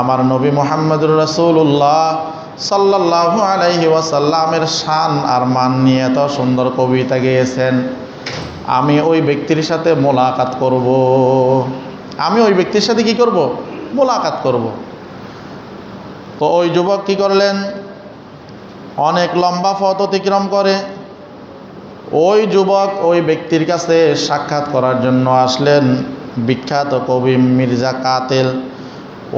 আমার নবী মুহাম্মদুর রাসূলুল্লাহ সাল্লাল্লাহু আলাইহি ওয়াসাল্লামের শান আর মান নিয়ে এত সুন্দর কবিতা গেয়েছেন। আমি ওই ব্যক্তির সাথে মোলাকাত করব। আমি ওই ব্যক্তির সাথে কি করব? মোলাকাত করব। তো ওই যুবক কি করলেন? অনেক লম্বা পথ অতিক্রম করে ওই যুবক ওই ব্যক্তির কাছে সাক্ষাৎ করার জন্য আসলেন। বিখ্যাত কবি মির্জা কাতিল।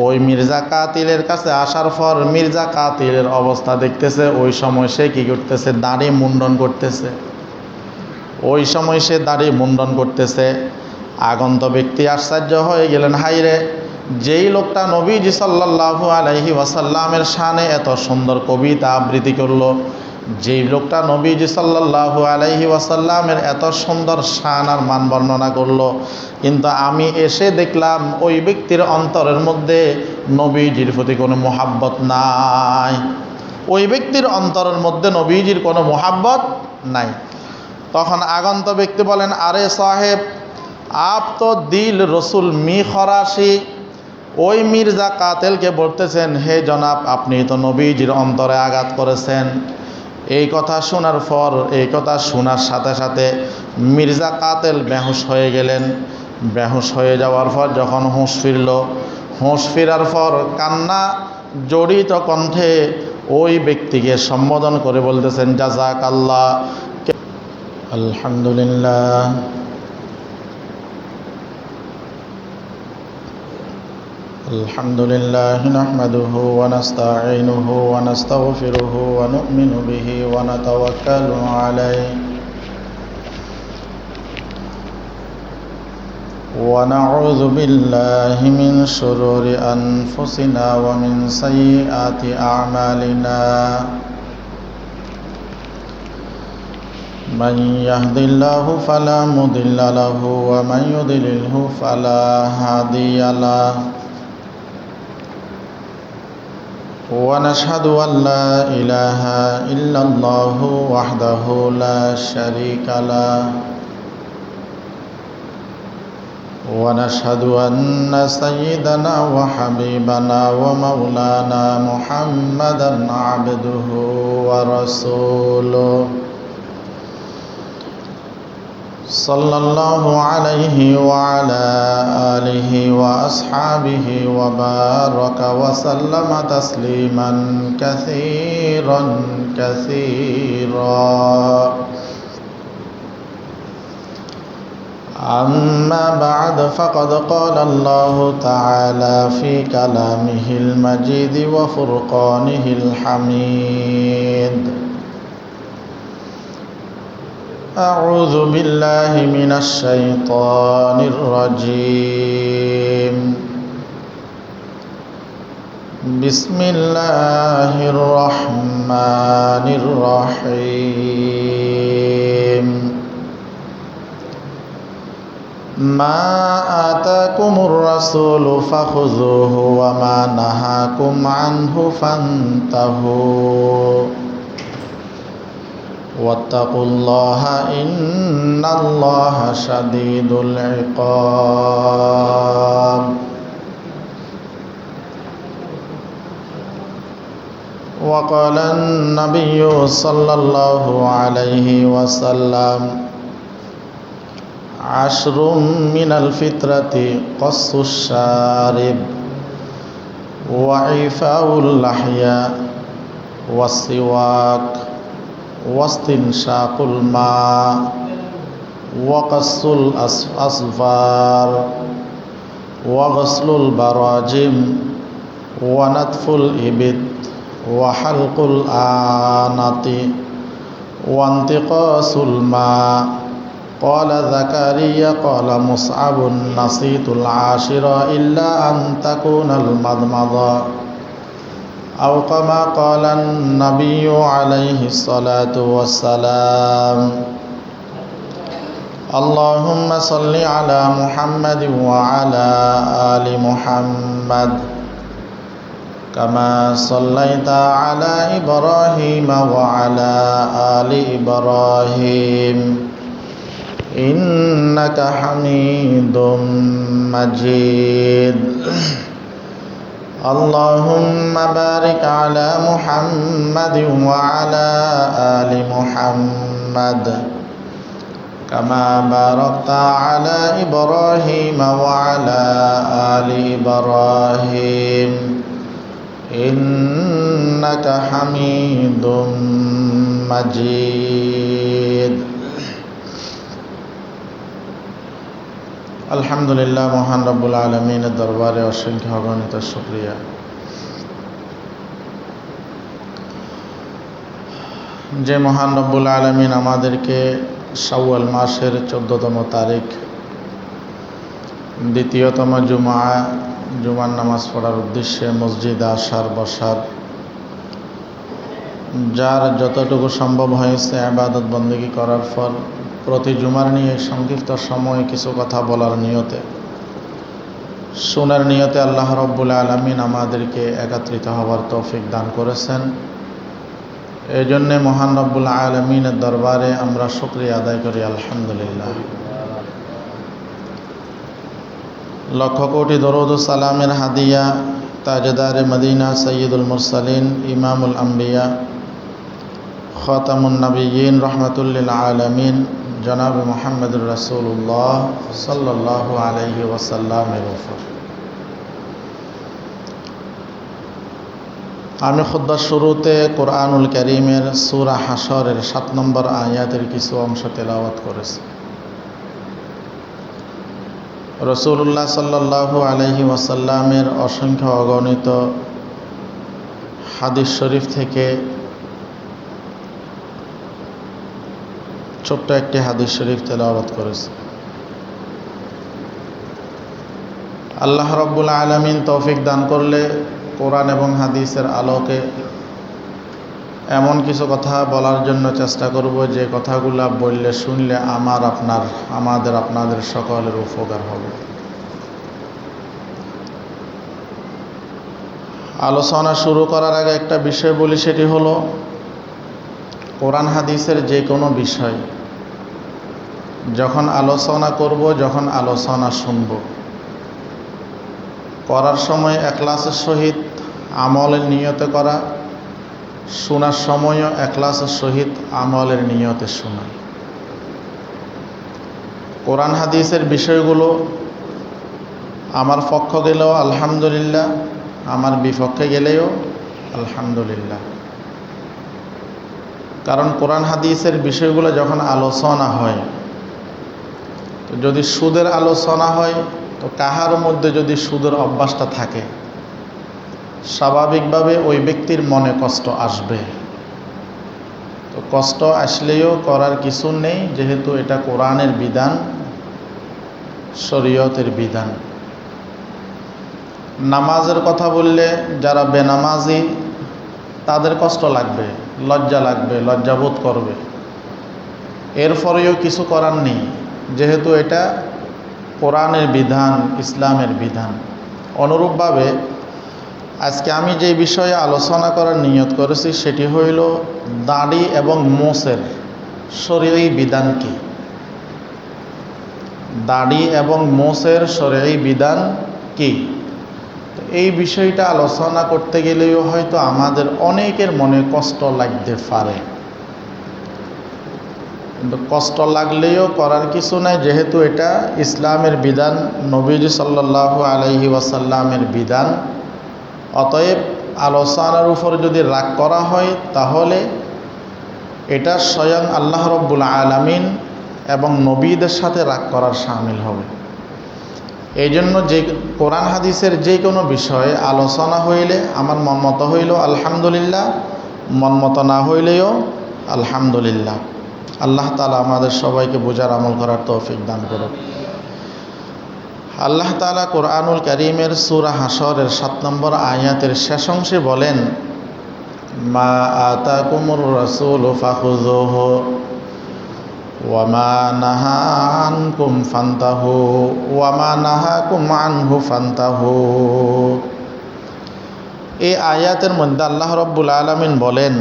ওই মির্জা কাতিলের কাছে আসার পর মির্জা কাতিলের অবস্থা দেখতেছে। ওই সময় সে কি করতেছে? দাড়ি মুন্ডন করতেছে। ওই সময় সে দাড়ি মুন্ডন করতেছে। আগন্ত ব্যক্তি আশ্চর্য হয়ে গেলেন, হাইরে, যেই লোকটা নবীজি সাল্লাল্লাহু আলাইহি ওয়াসাল্লামের শানে এত সুন্দর কবিতা আবৃত্তি করলো, যেই লোকটা নবীজি সাল্লাল্লাহু আলাইহি ওয়াসাল্লামের এত সুন্দর শান আর মান বর্ণনা করলো, কিন্তু আমি এসে দেখলাম ওই ব্যক্তির অন্তরের মধ্যে নবীজির প্রতি কোনো মোহাব্বত নাই। ওই ব্যক্তির অন্তরের মধ্যে নবীজির কোনো মোহাব্বত নাই। তখন আগন্ত ব্যক্তি বলেন, আরে সাহেব, আপ তো দিল রসুল মি খরাসি। ওই মির্জা কাতেলকে বলতেছেন, হে জনাব, আপনি তো নবীজির অন্তরে আঘাত করেছেন। এই কথা শোনার পর, এই কথা শোনার সাথে সাথে মির্জা কাতেল বেহুশ হয়ে গেলেন। বেহুশ হয়ে যাওয়ার পর যখন হুঁশ ফিরল, হুঁশ ফেরার পর কান্না জড়িত কণ্ঠে ওই ব্যক্তিকে সম্বোধন করে বলতেছেন, জাযাকাল্লাহ। আলহামদুলিল্লাহ। আলহামদুলিল্লাহ নাহমাদুহু ওয়া নাস্তাঈনুহু ওয়া নাস্তাগফিরুহু ওয়া নু'মিনু বিহি ওয়া নাতাওয়াক্কালু আলাইহি ওয়া নাউযু বিল্লাহি মিন শুরুরি আনফুসিনা ওয়া মিন সাইয়্যাতি আ'মালিনা। মান ইয়াহদিল্লাহু ফালা মুদিল্লা লাহু ওয়া মান ইউদ্লিলহু ফালা হাদিয়া লাহু। ونشهد أن لا إله إلا الله وحده لا شريك له ونشهد أن سيدنا وحبيبنا ومولانا محمدا عبده ورسوله صلى الله عليه وعلى آله وأصحابه وبارك وسلم تسليما كثيرا كثيرا. أما بعد فقد قال الله تعالى في كلامه المجيد وفرقانه الحميد: أعوذ بالله من الشيطان الرجيم. بسم الله الرحمن الرحيم. ما آتاكم الرسول فخذوه وما نهاكم عنه فانتهوا واتقوا الله إن الله شديد العقاب. وقال النبي صلى الله عليه وسلم: عشر من الفطرة قص الشارب وإعفاء اللحية والسواك واستنشاق الماء وقص الأظفار وغسل البراجم ونتف الإبط وحلق الآنة وانتقاص الماء. قال زكريا قال مصعب: نسيت العاشر إلا أن تكون المضمضة، أو كما قال النبي عليه الصلاة والسلام. اللهم صل على محمد وعلى آل محمد كما صليت على إبراهيم وعلى آل إبراهيم إنك حميد مجيد. اللهم بارك على محمد وعلى آل محمد كما باركت على إبراهيم وعلى آل إبراهيم إنك حميد مجيد আলহামদুলিল্লাহ। মহান রব্বুল আলমিনের দরবারে অসংখ্য অগণিত শুকরিয়া। যে মহান রব্বুল আলমিন আমাদেরকে শাওয়াল মাসের 14তম তারিখ দ্বিতীয়তম জুমার নামাজ পড়ার উদ্দেশ্যে মসজিদে আসার বসার যার যতটুকু সম্ভব হয়েছে ইবাদত বন্দেগী করার পর প্রতি জুমার নিয়ে সংক্ষিপ্ত সময়ে কিছু কথা বলার নিয়তে শোনার নিয়তে আল্লাহ রব্বুল আলামিন আমাদেরকে একত্রিত হওয়ার তৌফিক দান করেছেন। এই জন্যে মহান রব্বুল আলামিনের দরবারে আমরা শুকরিয়া আদায় করি আলহামদুলিল্লাহ। লক্ষ কোটি দরুদ ও সালামের হাদিয়া তাজদারে মদিনা সৈয়দুল মুরসালিন ইমামুল আম্বিয়া খাতামুন নবিয়্যিন রহমাতুল্লিল আলামিন জনাব মুহাম্মদুর রাসূলুল্লাহ সাল্লাল্লাহু আলাইহি ওয়াসাল্লামের উপর। আমি খুতবার শুরুতে কোরআনুল কারীমের সূরা হাশরের 7 নম্বর আয়াতের কিছু অংশ তেলাওয়াত করেছি। রাসূলুল্লাহ সাল্লাল্লাহু আলাইহি ওয়াসাল্লামের অসংখ্য অগণিত হাদিস শরীফ থেকে ছোট্ট একটি হাদিস শরীফ তেলাওয়াত করেছে। আল্লাহ রব্বুল আলামিন তৌফিক দান করলে কোরআন এবং হাদিসের আলোকে এমন কিছু কথা বলার জন্য চেষ্টা করব যে কথাগুলো বললে শুনলে আমাদের আপনাদের সকলের উপকার হবে। আলোচনা শুরু করার আগে একটা বিষয় বলি, সেটি হলো কোরআন হাদিসের যে কোনো বিষয় যখন আলোচনা করব, যখন আলোচনা শুনব, করার সময় ইখলাসের সহিত আমলের নিয়তে করা, শোনার সময়ও ইখলাসের সহিত আমলের নিয়তে শোনা। কোরআন হাদিসের বিষয়গুলো আমার পক্ষ গেলেও আলহামদুলিল্লাহ, আমার বিপক্ষে গেলেও আলহামদুলিল্লাহ। কারণ কোরআন হাদিসের বিষয়গুলো যখন আলোচনা হয়, তো যদি সুদের আলোচনা হয়, তো কাহার মধ্যে যদি সুদের অভ্যাসটা থাকে, স্বাভাবিকভাবে ওই ব্যক্তির মনে কষ্ট আসবে। তো কষ্ট আসলেও করার কিছু নেই, যেহেতু এটা কোরআনের বিধান, শরীয়তের বিধান। নামাজের কথা বললে যারা বেনামাজি তাদের কষ্ট লাগবে, লজ্জা লাগবে, লজ্জাবোধ করবে। এরপরেও কিছু করার নেই, যেহেতু এটা কোরআনের বিধান, ইসলামের বিধান। অনুরূপভাবে আজকে আমি যে বিষয়ে আলোচনা করার নিয়ত করেছি সেটি হইল দাড়ি এবং মোছের শরঈ বিধান কি। দাড়ি এবং মোছের শরঈ বিধান কি, এই বিষয়টা আলোচনা করতে গেলেও হয়তো আমাদের অনেকের মনে কষ্ট লাগতে পারে। কিন্তু কষ্ট লাগলেও করার কিছু নাই, যেহেতু এটা ইসলামের বিধান, নবীজি সাল্লাল্লাহু আলাইহি ওয়াসাল্লামের বিধান। অতএব আলোচনার উপর যদি রাগ করা হয়, তাহলে এটা স্বয়ং আল্লাহ রব্বুল আলামিন এবং নবীদের সাথে রাগ করার শামিল হবে। এই জন্য যে কোরআন হাদিসের যে কোনো বিষয়ে আলোচনা হইলে আমার মনমত হইল আলহামদুলিল্লাহ, মনমত না হইলেও আলহামদুলিল্লাহ। আল্লাহ তাআলা আমাদের সবাইকে বোঝার আমল করার তৌফিক দান করুন। আল্লাহ তাআলা কোরআনুল কারীমের সূরা হাশরের 7 নম্বর আয়াতের শেষ অংশে বলেন, মা আতাকুমুর রাসূলু ফাখুযুহু ওয়া মা নাহা আনকুম ফান্তাহু ওয়া মা নাহাকুম আনহু ফান্তাহু। এই আয়াতের মধ্যে আল্লাহ রাব্বুল আলামিন বলেন,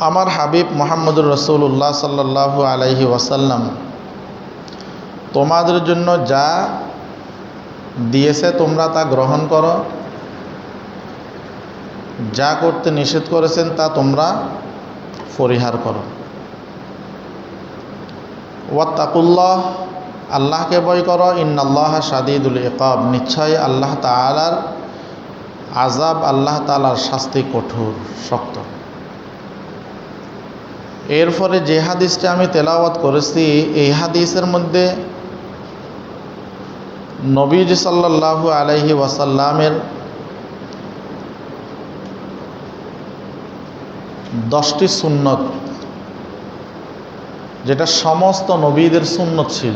আমার হাবিব মুহাম্মদুর রাসূলুল্লাহ সাল্লাল্লাহু আলাইহি ওয়াসাল্লাম তোমাদের জন্য যা দিয়েছে তোমরা তা গ্রহণ করো, যা করতে নিষেধ করেছেন তা তোমরা পরিহার করো। ওয়াত্তাকুল্লাহ, আল্লাহকে ভয় করো। ইন্নাল্লাহা শাদীদুল ইকাব, নিশ্চয় আল্লাহ তাআলার আযাব, আল্লাহ তাআলার শাস্তি কঠোর, শক্ত। এরপরে যে হাদিসটা আমি তেলাওয়াত করেছি, এই হাদিসের মধ্যে নবীজি সাল্লাল্লাহু আলাইহি ওয়াসাল্লামের 10টি সুন্নত, যেটা সমস্ত নবীদের সুন্নত ছিল,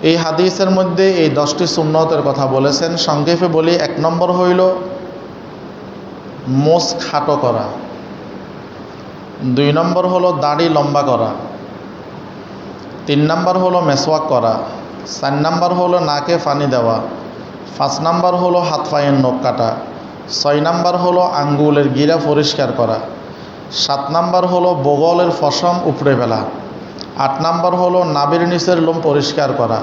এই হাদিসের মধ্যে এই 10টি সুন্নতের কথা বলেছেন। সংক্ষেপে বলি, 1 নম্বর হইল মোছ খাটো করা, 2 নম্বর হলো দাড়ি লম্বা করা, 3 নম্বর হলো মেসওয়াক করা, 4 নম্বর হলো নাকে পানি দেওয়া, 5 নম্বর হলো হাত পায়ের নখ কাটা, 6 নম্বর হলো আঙ্গুলের গিরা পরিষ্কার করা, 7 নম্বর হলো বগলের পশম উপড়ে ফেলা, 8 নম্বর হলো নাভির নিচের লোম পরিষ্কার করা,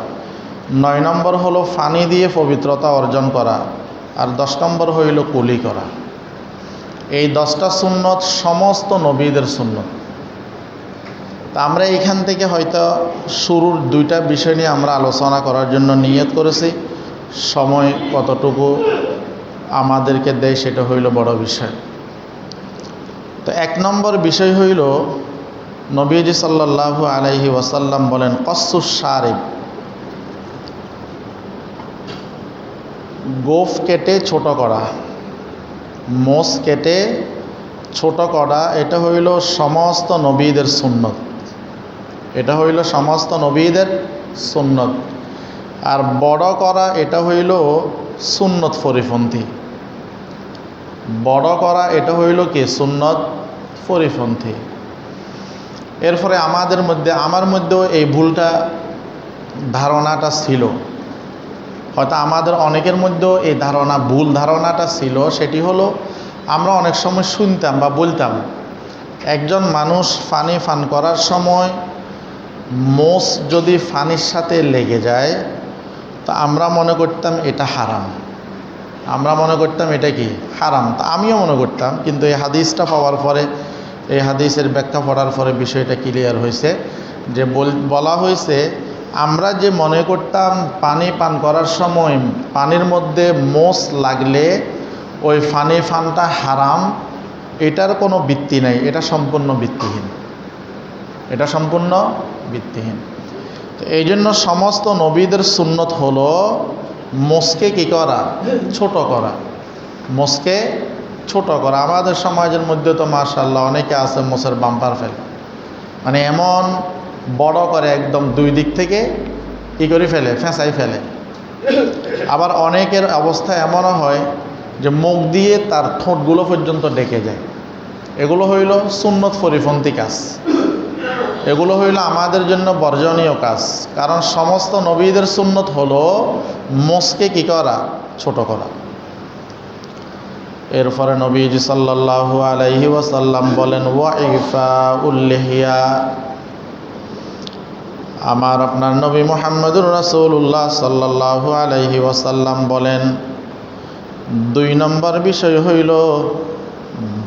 9 নম্বর হলো পানি দিয়ে পবিত্রতা অর্জন করা, আর 10 নম্বর হইল কুলি করা। এই 10টা সুন্নত সমস্ত নবীদের সুন্নত। তা আমরা এখান থেকে হয়তো শুরুর 2টা বিষয় নিয়ে আমরা আলোচনা করার জন্য নিয়ত করেছি। সময় কতটুকু আমাদেরকে দেয় সেটা হইল বড় বিষয়। তো 1 নম্বর বিষয় হইল, নবীজি সাল্লাল্লাহু আলাইহি ওয়াসাল্লাম বলেন, কসসুস শারিব, গোঁফ কেটে ছোট করা, মোষ কেটে ছোট করা, এটা হইল সমস্ত নবীদের সুন্নত। এটা হইল সমস্ত নবীদের সুন্নত। আর বড় করা, এটা হইল সুন্নত পরিপন্থী। বড় করা এটা হইল কি? সুন্নত পরিপন্থী। এরপরে আমার মধ্যেও এই ভুলটা ধারণাটা ছিল, হয়তো আমাদের অনেকের মধ্যেও এই ভুল ধারণাটা ছিল। সেটি হলো, আমরা অনেক সময় শুনতাম বা বলতাম, একজন মানুষ পানি পান করার সময় মোষ যদি পানির সাথে লেগে যায়, তা আমরা মনে করতাম এটা হারাম। আমরা মনে করতাম এটা কি? হারাম। তা আমিও মনে করতাম, কিন্তু এই হাদিসটা পাওয়ার পরে, এই হাদিসের ব্যাখ্যা পড়ার পরে বিষয়টা ক্লিয়ার হয়েছে। যে বলা হয়েছে, আমরা যে মনে করতাম পানি পান করার সময় পানির মধ্যে মোষ লাগলে ওই পানি পানটা হারাম, এটার কোনো ভিত্তি নাই। এটা সম্পূর্ণ ভিত্তিহীন। এটা সম্পূর্ণ ভিত্তিহীন। তো এই জন্য সমস্ত নবীদের সুন্নত হলো মোষকে কি করা? ছোট করা। মোষকে ছোট করা। আমাদের সমাজের মধ্যে তো মাশাআল্লাহ অনেকে আছে মোষের বাম্পার ফেলে, মানে এমন বড় করে একদম 2 দিক থেকে কী করে ফেলে, ফেঁসাই ফেলে। আবার অনেকের অবস্থা এমনও হয় যে মুখ দিয়ে তার ঠোঁটগুলো পর্যন্ত ডেকে যায়। এগুলো হইল সুন্নত পরিপন্থী কাজ। এগুলো হইল আমাদের জন্য বর্জনীয় কাজ। কারণ সমস্ত নবীদের সুন্নত হলো মোষকে কী করা? ছোট করা। এরপরে নবীজি সাল্লাল্লাহু আলাইহি ওয়াসাল্লাম বলেন, ওয়াইফাউল লিহিয়া, আমার আপনার নবী মুহাম্মদুর রাসূলুল্লাহ সাল্লাল্লাহু আলাইহি ওয়াসাল্লাম বলেন, 2 নম্বর বিষয় হইল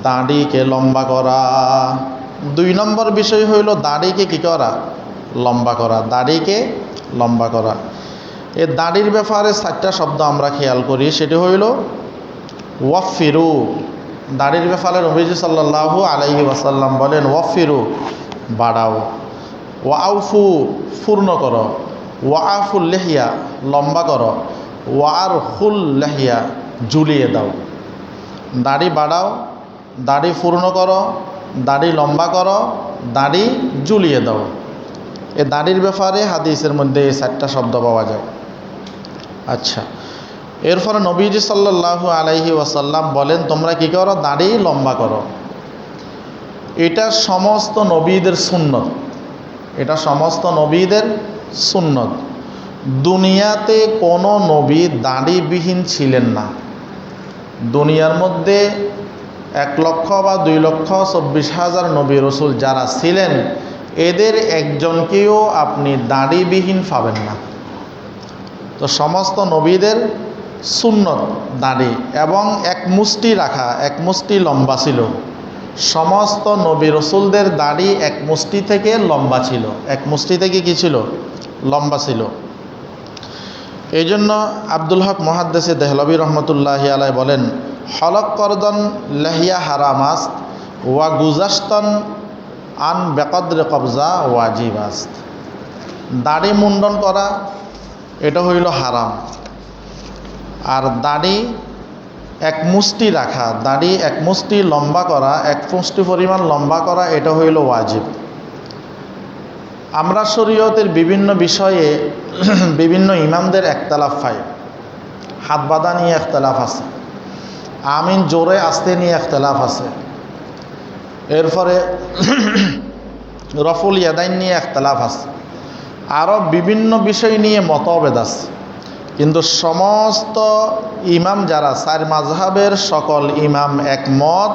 দাড়িকে লম্বা করা। 2 নম্বর বিষয় হইল দাড়িকে কি করা? লম্বা করা। দাড়িকে লম্বা করা। এই দাড়ির ব্যাপারে 4টা শব্দ আমরা খেয়াল করি। সেটি হইল ওয়াফিরু। দাড়ির ব্যাপারে নবীজি সাল্লাল্লাহু আলাইহি ওয়াসাল্লাম বলেন, ওয়াফিরু, বাড়াও। ওয়াউফু, পূর্ণ করো। ওয়াআফুল লিহিয়া, লম্বা করো। ওয়ারহুল লিহিয়া, ঝুলিয়ে দাও। দাড়ি বাড়াও, দাড়ি পূর্ণ করো, দাড়ি লম্বা করো, দাড়ি ঝুলিয়ে দাও। এ দাড়ির ব্যাপারে হাদিসের মধ্যে এই 4টা শব্দ পাওয়া যায়। আচ্ছা, এরপরে নবীজি সাল্লাল্লাহু আলাইহি ওয়াসাল্লাম বলেন, তোমরা কি করো? দাড়ি লম্বা করো। এটা সমস্ত নবীদের সুন্নত। এটা সমস্ত নবীদের সুন্নত। দুনিয়াতে কোনো নবী দাড়িবিহীন ছিলেন না। দুনিয়ার মধ্যে 1 লক্ষ বা 2,24,000 নবী রসুল যারা ছিলেন, এদের একজনকেও আপনি দাড়িবিহীন পাবেন না। তো সমস্ত নবীদের সুন্নত দাড়ি এবং এক মুষ্টি রাখা, এক মুষ্টি লম্বা ছিল। সমস্ত নবী রসুলদের দাড়ি এক মুষ্টি থেকে লম্বা ছিল, এক মুষ্টি থেকে কি ছিল? লম্বা ছিল। এই জন্য আব্দুল হক মুহাদ্দিস দেহলভী রহমতুল্লাহি আলাই বলেন, হলক করদন লাহিয়া হারামাস্ত ওয়া গুজাস্তন আন বেকদ্রে কবজা ওয়াজিবাস্ত। দাড়ি মুন্ডন করা এটা হইল হারাম, আর দাড়ি এক মুষ্টি রাখা, দাড়ি এক মুষ্টি লম্বা করা, এক মুষ্টি পরিমাণ লম্বা করা এটা হইল ওয়াজিব। আমরা শরীয়তের বিভিন্ন বিষয়ে বিভিন্ন ইমামদের একতলাফ পাই। হাত বাঁধা নিয়ে একতলাফ আছে, আমিন জোরে আস্তে নিয়ে একতলাফ আছে, এরপরে রফুল ইয়াদাইন নিয়ে একতলাফ আছে, আরও বিভিন্ন বিষয় নিয়ে মতভেদ আছে। কিন্তু সমস্ত ইমাম যারা চার মাযহাবের সকল ইমাম একমত,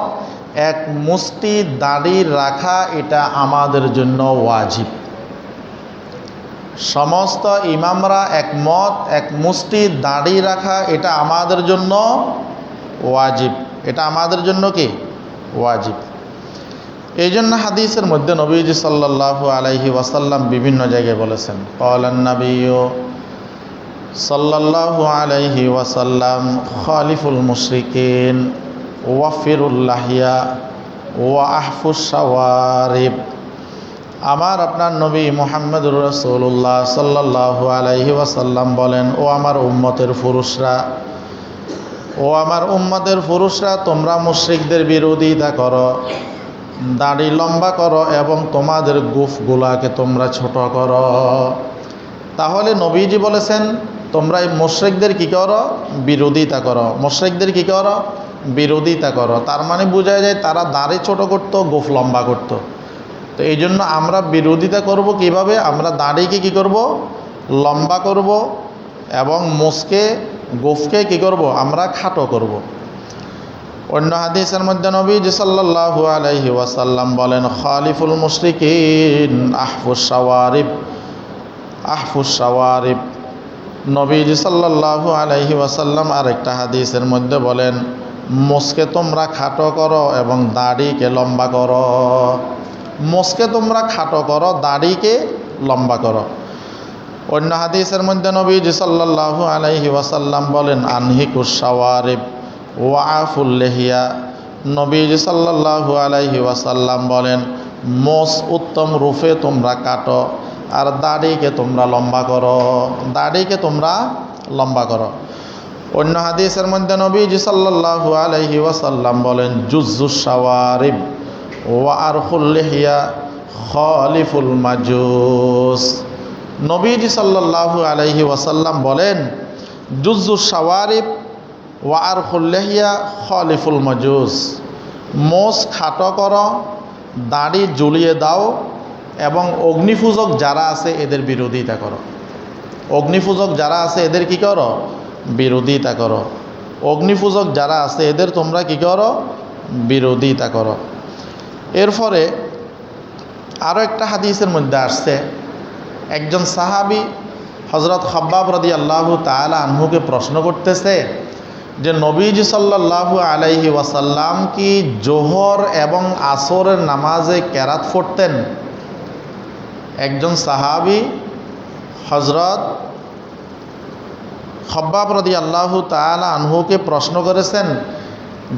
এক মুষ্টি দাড়ি রাখা এটা আমাদের জন্য ওয়াজিব। সমস্ত ইমামরা একমত, এক মুষ্টি দাড়ি রাখা এটা আমাদের জন্য ওয়াজিব। এটা আমাদের জন্য কি? ওয়াজিব। এই জন্য হাদিসের মধ্যে নবীজি সাল্লাল্লাহু আলাইহি ওয়াসাল্লাম বিভিন্ন জায়গায় বলেছেন, ক্বালান নাবিয়্যু সাল্লাল্লাহু আলাইহি ওয়াসাল্লাম খালিফুল মুশরিকিন ওয়াফিরুল লাহিয়া ওয়া আহফুস শাওয়ারিব। আমার আপনার নবী মুহাম্মদুর রাসূলুল্লাহ সাল্লাল্লাহু আলাইহি ওয়াসাল্লাম বলেন, ও আমার উম্মতের পুরুষরা, ও আমার উম্মতের পুরুষরা, তোমরা মুশরিকদের বিরোধিতা করো, দাড়ি লম্বা করো এবং তোমাদের গোঁফগুলাকে তোমরা ছোট করো। তাহলে নবীজি বলেছেন তোমরা এই মুশরিকদের কী করো? বিরোধিতা করো। মুশরিকদের কী করো? বিরোধিতা করো। তার মানে বোঝা যায় তারা দাড়ি ছোট করতো, গোঁফ লম্বা করতো। তো এই জন্য আমরা বিরোধিতা করব কিভাবে? আমরা দাড়িকে কী করব? লম্বা করব এবং মোষকে, গোঁফকে কী করব? আমরা খাটো করব। অন্য হাদিসের মধ্যে নবীজি সাল্লাল্লাহু আলাইহি ওয়াসাল্লাম বলেন, খালিফুল মুশরিকিন আহফুস শাওয়ারিব, আহফুস শাওয়ারিব। নবীজি সাল্লাল্লাহু আলাইহি ওয়াসাল্লাম আরেকটা হাদিসের মধ্যে বলেন, মোষকে তোমরা খাটো করো এবং দাড়িকে লম্বা করো। মোষকে তোমরা খাটো করো, দাড়িকে লম্বা করো। অন্য হাদিসের মধ্যে নবীজি সাল্লাল্লাহু আলাইহি ওয়াসাল্লাম বলেন, আনহিকুস শাওয়ারিব ওয়া আফুল লিহিয়া। নবীজি সাল্লাল্লাহু আলাইহি ওয়াসাল্লাম বলেন, মোষ উত্তম রূপে তোমরা কাটো আর দাড়িকে তোমরা লম্বা করো, দাড়িকে তোমরা লম্বা করো। অন্য হাদিসের মধ্যে নবীজি সাল্লাল্লাহু আলাইহি ওয়াসাল্লাম বলেন, জুজ্জুস শাওয়ারিব ওয়া আরখুল লিহিয়া খালিফুল মাজুস। নবীজি সাল্লাল্লাহু আলাইহি ওয়াসাল্লাম বলেন, জুজ্জুস শাওয়ারিব ওয়া আরখুল লিহিয়া খালিফুল মাজুস। মোষ খাটো করো, দাড়ি ঝুলিয়ে দাও এবং অগ্নিপূজক যারা আছে এদের বিরোধিতা করো। অগ্নিপূজক যারা আছে এদের কি করো? বিরোধিতা করো। অগ্নিপূজক যারা আছে এদের তোমরা কি করো? বিরোধিতা করো। এরপরে আরও একটা হাদিসের মধ্যে আসছে, একজন সাহাবী হযরত খাব্বাব রাদিয়াল্লাহু তাআলা আনহুকে প্রশ্ন করতেছে যে নবীজি সাল্লাল্লাহু আলাইহি ওয়াসাল্লাম কি জোহর এবং আসরের নামাজে কেরাত পড়তেন? একজন সাহাবী হযরত খাব্বাব রাদিয়াল্লাহু তাআলা আনহুকে প্রশ্ন করেছেন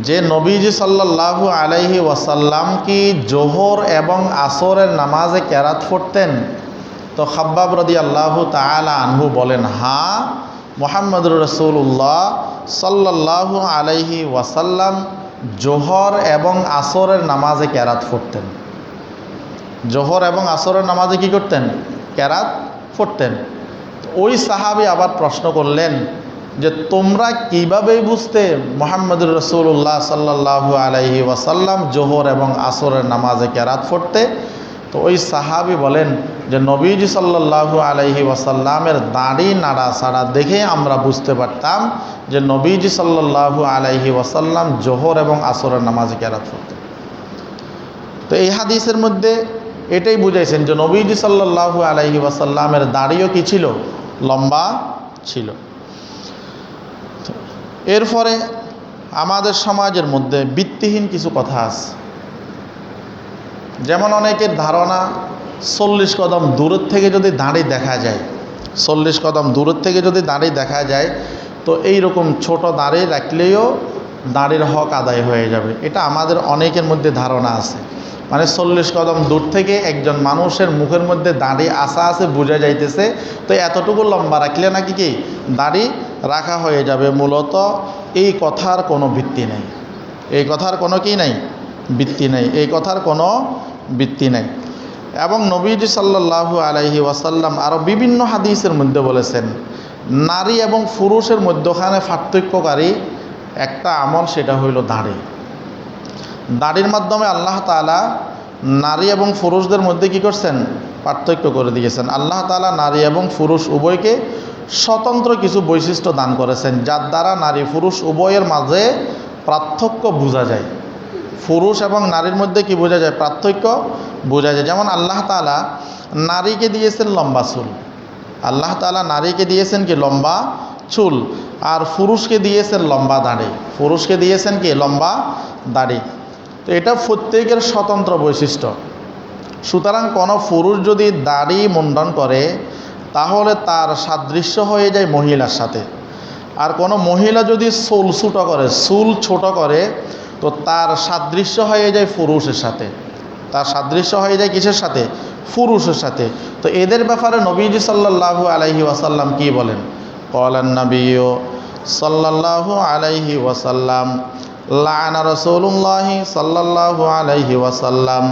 যে নবীজি সাল্লাল্লাহু আলাইহি ওয়াসাল্লাম কি জোহর এবং আসরের নামাজে কেরাত পড়তেন? তো খাব্বাব রাদিয়াল্লাহু তাআলা আনহু বলেন, হ্যাঁ, মুহাম্মদুর রাসূলুল্লাহ সাল্লাল্লাহু আলাইহি ওয়াসাল্লাম জোহর এবং আসরের নামাজে কেরাত পড়তেন। জোহর এবং আসরের নামাজে কি করতেন? কেরাত পড়তেন। ওই সাহাবী আবার প্রশ্ন করলেন যে তোমরা কিভাবে বুঝতে মুহাম্মদুর রাসূলুল্লাহ সাল্লাল্লাহু আলাইহি ওয়াসাল্লাম জোহর এবং আসরের নামাজে কেরাত পড়তে? তো ওই সাহাবী বলেন যে নবীজি সাল্লাল্লাহু আলাইহি ওয়াসাল্লামের দাড়ি নাড়াচাড়া দেখে আমরা বুঝতে পারতাম যে নবীজি সাল্লাল্লাহু আলাইহি ওয়াসাল্লাম জোহর এবং আসরের নামাজে কেরাত পড়তেন। তো এই হাদিসের মধ্যে এটাই বুঝাইছেন যে নবীজি সাল্লাল্লাহু আলাইহি ওয়াসাল্লামের দাড়িও কি ছিল? লম্বা ছিল। এরপরে আমাদের সমাজের মধ্যে ভিত্তিহীন কিছু কথা আছে। যেমন অনেকের ধারণা 40 কদম দূরের থেকে যদি দাড়ি দেখা যায়, 40 কদম দূরের থেকে যদি দাড়ি দেখা যায় তো এইরকম ছোট দাড়ি রাখলেও দাড়ির হক আদায় হয়ে যাবে। এটা আমাদের অনেকের মধ্যে ধারণা আছে। মানে 40 কদম দূর থেকে একজন মানুষের মুখের মধ্যে দাড়ি আসা আছে বোঝা যাইতেছে, তো এতটুকু লম্বা রাখলে নাকি কি দাড়ি রাখা হয়ে যাবে। মূলত এই কথার কোনো ভিত্তি নেই, এই কথার কোনো কি নাই, ভিত্তি নেই, এই কথার কোনো ভিত্তি নেই। এবং নবীজি সাল্লাল্লাহু আলাইহি ওয়াসাল্লাম আরও বিভিন্ন হাদিসের মধ্যে বলেছেন নারী এবং পুরুষের মধ্যখানে পার্থক্যকারী একটা আমল, সেটা হইল দাড়ি। দাড়ির মাধ্যমে আল্লাহ তাআলা নারী এবং পুরুষদের মধ্যে কি করছেন, পার্থক্য করে দিয়েছেন। আল্লাহ তাআলা নারী এবং পুরুষ উভয়কে স্বতন্ত্র কিছু বৈশিষ্ট্য দান করেছেন, যার দ্বারা নারী পুরুষ উভয়ের মাঝে পার্থক্য বোঝা যায়। পুরুষ এবং নারীর মধ্যে কি বোঝা যায়, পার্থক্য বোঝা যায়। যেমন আল্লাহ তাআলা নারীকে দিয়েছেন লম্বা চুল, আল্লাহ তাআলা নারীকে দিয়েছেন কি লম্বা চুল, আর পুরুষকে দিয়েছেন লম্বা দাড়ি, পুরুষকে দিয়েছেন কি লম্বা দাড়ি। তো এটা প্রত্যেকের স্বতন্ত্র বৈশিষ্ট্য। সুতরাং কোনো পুরুষ যদি দাড়ি মুন্ডন করে তাহলে তার সাদৃশ্য হয়ে যায় মহিলার সাথে। আর কোনো মহিলা যদি চুল ছোট করে তো তার সাদৃশ্য হয়ে যায় পুরুষের সাথে, তার সাদৃশ্য হয়ে যায় কিসের সাথে, পুরুষের সাথে। তো এদের ব্যাপারে নবীজি সাল্লাল্লাহু আলাইহি ওয়াসাল্লাম কি বলেন, ক্বালান নবিয়্যু সাল্লাল্লাহু আলাইহি ওয়াসাল্লাম লাআনা রাসূলুল্লাহি সাল্লাল্লাহু আলাইহি ওয়াসাল্লাম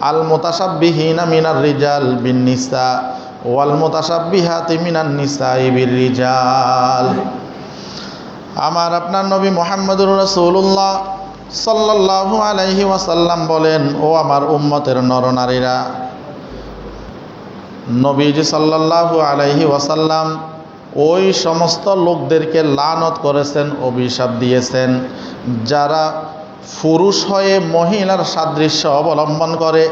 আল মুতাশাব্বিহিনা মিনার রিজাল বিন নিসা ওয়াল মুতাশাব্বিহাতি মিনান নিসাই বির রিজাল। আমার আপনার নবী মুহাম্মদুর রাসূলুল্লাহ সাল্লাল্লাহু আলাইহি ওয়াসাল্লাম বলেন, ও আমার উম্মতের নরনারীরা, নবীজি সাল্লাল্লাহু আলাইহি ওয়াসাল্লাম ওই সমস্ত লোকদেরকে লানত করেছেন, অভিশাপ দিয়েছেন যারা পুরুষ হয়ে মহিলার সাদৃশ্য অবলম্বন করে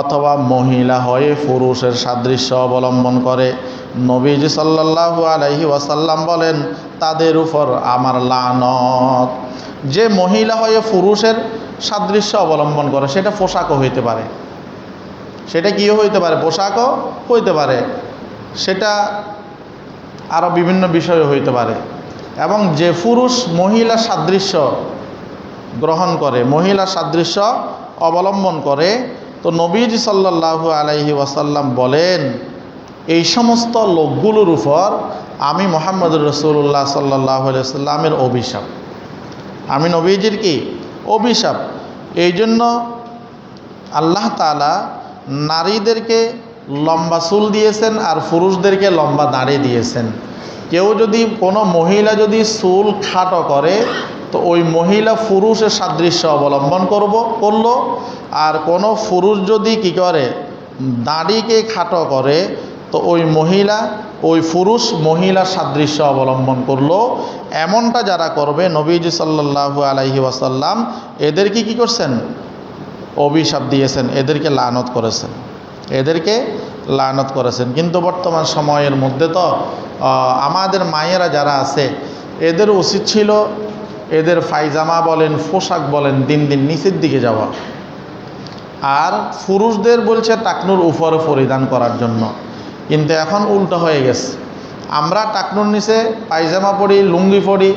অথবা মহিলা হয়ে পুরুষের সাদৃশ্য অবলম্বন করে। নবীজি সাল্লাল্লাহু আলাইহি ওয়াসাল্লাম বলেন তাদের উপর আমার লানত। যে মহিলা হয়ে পুরুষের সাদৃশ্য অবলম্বন করে, সেটা পোশাকও হইতে পারে, সেটা কিও হইতে পারে, পোশাকও হইতে পারে, সেটা আরও বিভিন্ন বিষয়ও হইতে পারে। এবং যে পুরুষ মহিলা সাদৃশ্য গ্রহণ করে, মহিলা সাদৃশ্য অবলম্বন করে, তো নবীজি সাল্লাল্লাহু আলাইহি ওয়াসাল্লাম বলেন এই সমস্ত লোকগুলোর উপর আমি মুহাম্মদুর রাসূলুল্লাহ সাল্লাল্লাহু আলাইহি ওয়াসাল্লামের অভিশাপ, আমি নবীজির কি অভিশাপ। এই জন্য আল্লাহ তাআলা নারীদেরকে লম্বা চুল দিয়েছেন আর পুরুষদেরকে লম্বা দাড়ি দিয়েছেন। কেউ যদি কোনো মহিলা যদি চুল খাটো করে তো ওই মহিলা পুরুষের সাদৃশ্য অবলম্বন করলো, আর কোনো পুরুষ যদি কি করে দাড়িকে খাটো করে তো ওই পুরুষ মহিলার সাদৃশ্য অবলম্বন করলো। এমনটা যারা করবে নবীজি সাল্লাল্লাহু আলাইহি ওয়াসাল্লাম এদেরকে কি করছেন, অভিশাপ দিয়েছেন, এদেরকে লানত করেছেন, এদেরকে লানত করেছেন। কিন্তু বর্তমান সময়ের মধ্যে তো আমাদের মায়েরা যারা আছে এদের উচিত ছিল এদের পায়জামা বলেন পোশাক বলেন দিন দিন নিচের দিকে যাওয়া, আর পুরুষদের বলছে টাকনুর উপরে পরিধান করার জন্য। কিন্তু এখন উল্টো হয়ে গেছে, আমরা টাকনুর নিচে পায়জামা পরি, লুঙ্গি পরি,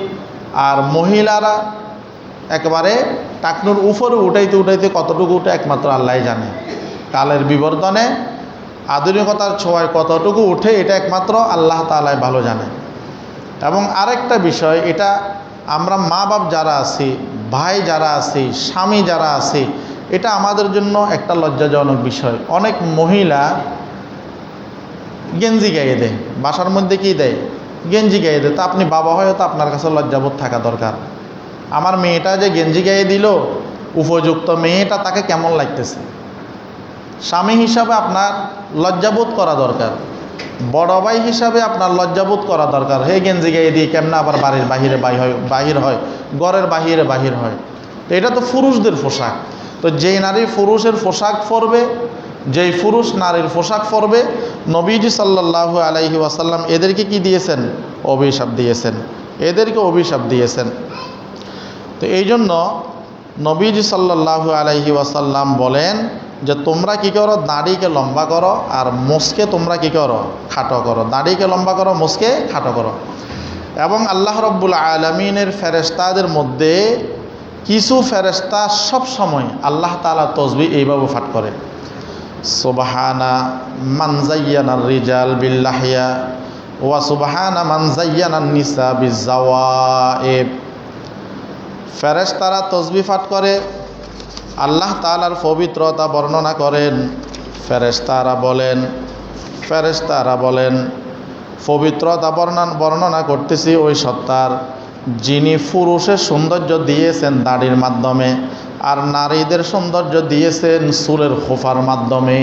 আর মহিলারা একেবারে টাকনুর উপরে উঠাইতে কতটুকু উঠে একমাত্র আল্লাহ জানে। কালের বিবর্তনে আধুনিকতার ছোঁয়ায় কতটুকু উঠে এটা একমাত্র আল্লাহ তাআলাই ভালো জানে। এবং আরেকটা বিষয়, এটা আমরা মা বাপ যারা আছি, ভাই যারা আছি, স্বামী যারা আছি, এটা আমাদের জন্য একটা লজ্জাজনক বিষয়। অনেক মহিলা গেঞ্জি গায়ে দেয়, বাসার মধ্যে কি দেয়, গেঞ্জি গায়ে দেয়। তা আপনি বাবা হয়ে তো আপনার কাছে লজ্জাবোধ থাকা দরকার। আমার মেয়েটা যে গেঞ্জি গায়ে দিল, উপযুক্ত মেয়েটা তাকে কেমন লাগতেছে, স্বামী হিসাবে আপনার লজ্জাবোধ করা দরকার, বড় ভাই হিসাবে আপনার লজ্জাবোধ করা দরকার। হে গেঞ্জি গায়ে দিয়ে কেমন আবার বাড়ির বাহিরে বাহির হয়, ঘরের বাহির হয়। তো এটা তো পুরুষদের পোশাক। তো যেই নারী পুরুষের পোশাক পরবে, যেই পুরুষ নারীর পোশাক পরবে, নবীজি সাল্লাল্লাহু আলাইহি ওয়াসাল্লাম এদেরকে কি দিয়েছেন? অভিশাপ দিয়েছেন, এদেরকে অভিশাপ দিয়েছেন। তো এই জন্য নবীজি সাল্লাল্লাহু আলাইহি ওয়াসাল্লাম বলেন যে তোমরা কি করো? দাড়িকে লম্বা করো আর মোষকে তোমরা কি করো? খাটো করো। দাড়িকে লম্বা করো, মোষকে খাটো করো। এবং আল্লাহ রাব্বুল আলামিনের ফেরেশতাদের মধ্যে কিছু ফেরেশতা সব সময় আল্লাহ তাআলা তাসবিহ এইভাবে পাঠ করে, সুবহানা মান যায়্যানার রিজাল বিল্লাহিয়া ওয়া সুবহানা মান যায়্যানান নিসা বিজাওয়াইব। ফেরেশতারা তাসবিহ পাঠ করে, আল্লাহ তাআলার পবিত্রতা বর্ণনা করেন। ফেরেশতারা বলেন পবিত্রতা বর্ণনা করতেছি ওই সত্তার, যিনি পুরুষের সৌন্দর্য দিয়েছেন দাড়ির মাধ্যমে আর নারীদের সৌন্দর্য দিয়েছেন চুলের খোফার মাধ্যমে।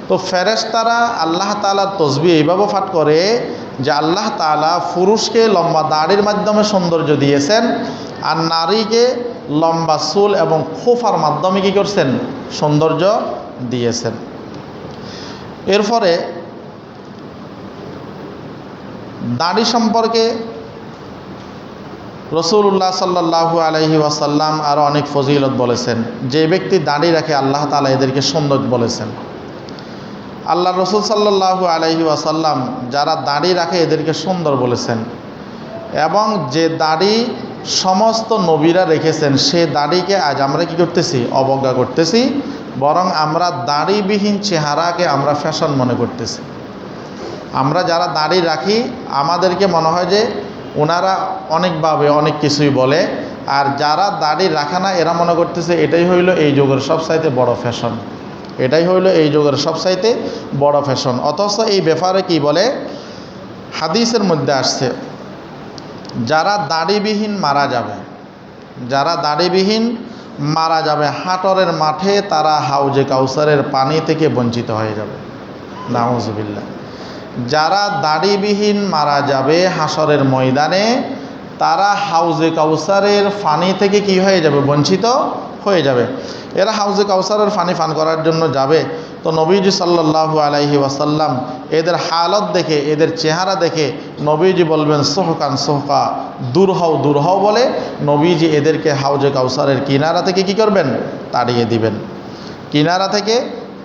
তো ফেরেশতারা আল্লাহ তাআলার তাসবিহ এইভাবে পাঠ করে যে আল্লাহ তাআলা পুরুষকে লম্বা দাড়ির মাধ্যমে সৌন্দর্য দিয়েছেন আর নারীকে লম্বা চুল এবং খোফার মাধ্যমে কী করছেন? সৌন্দর্য দিয়েছেন। এরপরে দাড়ি সম্পর্কে রাসূলুল্লাহ সাল্লাল্লাহু আলাইহি ওয়াসাল্লাম আরও অনেক ফজিলত বলেছেন। যে ব্যক্তি দাড়ি রাখে আল্লাহ তাআলা এদেরকে সুন্দর বলেছেন। আল্লাহ রসুল সাল্লাল্লাহু আলাইহি ওয়াসাল্লাম যারা দাড়ি রাখে এদেরকে সুন্দর বলেছেন। এবং যে দাড়ি সমস্ত নবীরা রেখেছেন সে দাড়িকে আজ আমরা কি করতেছি? অবজ্ঞা করতেছি। বরং আমরা দাড়িবিহীন চেহারাকে আমরা ফ্যাশন মনে করতেছি। আমরা যারা দাড়ি রাখি আমাদেরকে মনে হয় যে ওনারা অনেকভাবে অনেক কিছুই বলে, আর যারা দাড়ি রাখে না এরা মনে করতেছে এটাই হইল এই যুগের সবচাইতে বড় ফ্যাশন, এটাই হইল এই যুগের সবচাইতে বড় ফ্যাশন। অথচ এই ব্যাপারে কি বলে? হাদিসের মধ্যে আসছে যারা দাড়িবিহীন মারা যাবে হাটরের মাঠে তারা হাউজে কাউসারের পানি থেকে বঞ্চিত হয়ে যাবে। নাউজুবিল্লাহ। যারা দাড়িবিহীন মারা যাবে হাসরের ময়দানে তারা হাউজে কাউসারের পানি থেকে কি হয়ে যাবে? বঞ্চিত হয়ে যাবে। এরা হাউজে কাউসারের পানি পান করার জন্য যাবে। তো নবীজি সাল্লাল্লাহু আলাইহি ওয়াসাল্লাম এদের হালত দেখে, এদের চেহারা দেখে নবীজি বলবেন সোহকান সোহকা, দূর হও বলে নবীজি এদেরকে হাউজে কাউসারের কিনারা থেকে কি করবেন? তাড়িয়ে দিবেন, কিনারা থেকে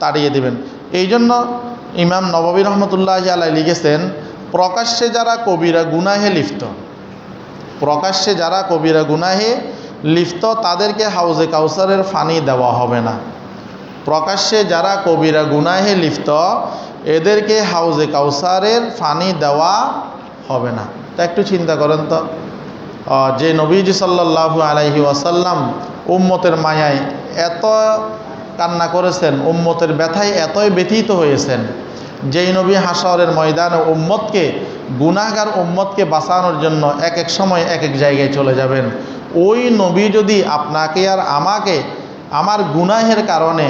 তাড়িয়ে দিবেন। এই জন্য ইমাম নববী রহমতুল্লাহি আলাইহি লিখেছেন প্রকাশ্যে যারা কবিরা গুনাহে লিপ্ত তাদেরকে হাউজে কাউসারের পানি দেওয়া হবে না। প্রকাশ্যে যারা কবিরা গুনাহে লিপ্ত এদেরকে হাউজে কাউসারের পানি দেওয়া হবে না। তা একটু চিন্তা করেন তো, যে নবীজি সাল্লাল্লাহু আলাইহি ওয়াসাল্লাম উম্মতের মায়ায় এত কান্না করেছেন, উম্মতের ব্যথায় এতই ব্যথিত হয়েছেন, যেই নবী হাসরের ময়দানে গুনাহগার উম্মতকে বাঁচানোর জন্য এক এক সময় এক এক জায়গায় চলে যাবেন, ওই নবী যদি আপনাকে আর আমাকে আমার গুনাহের কারণে,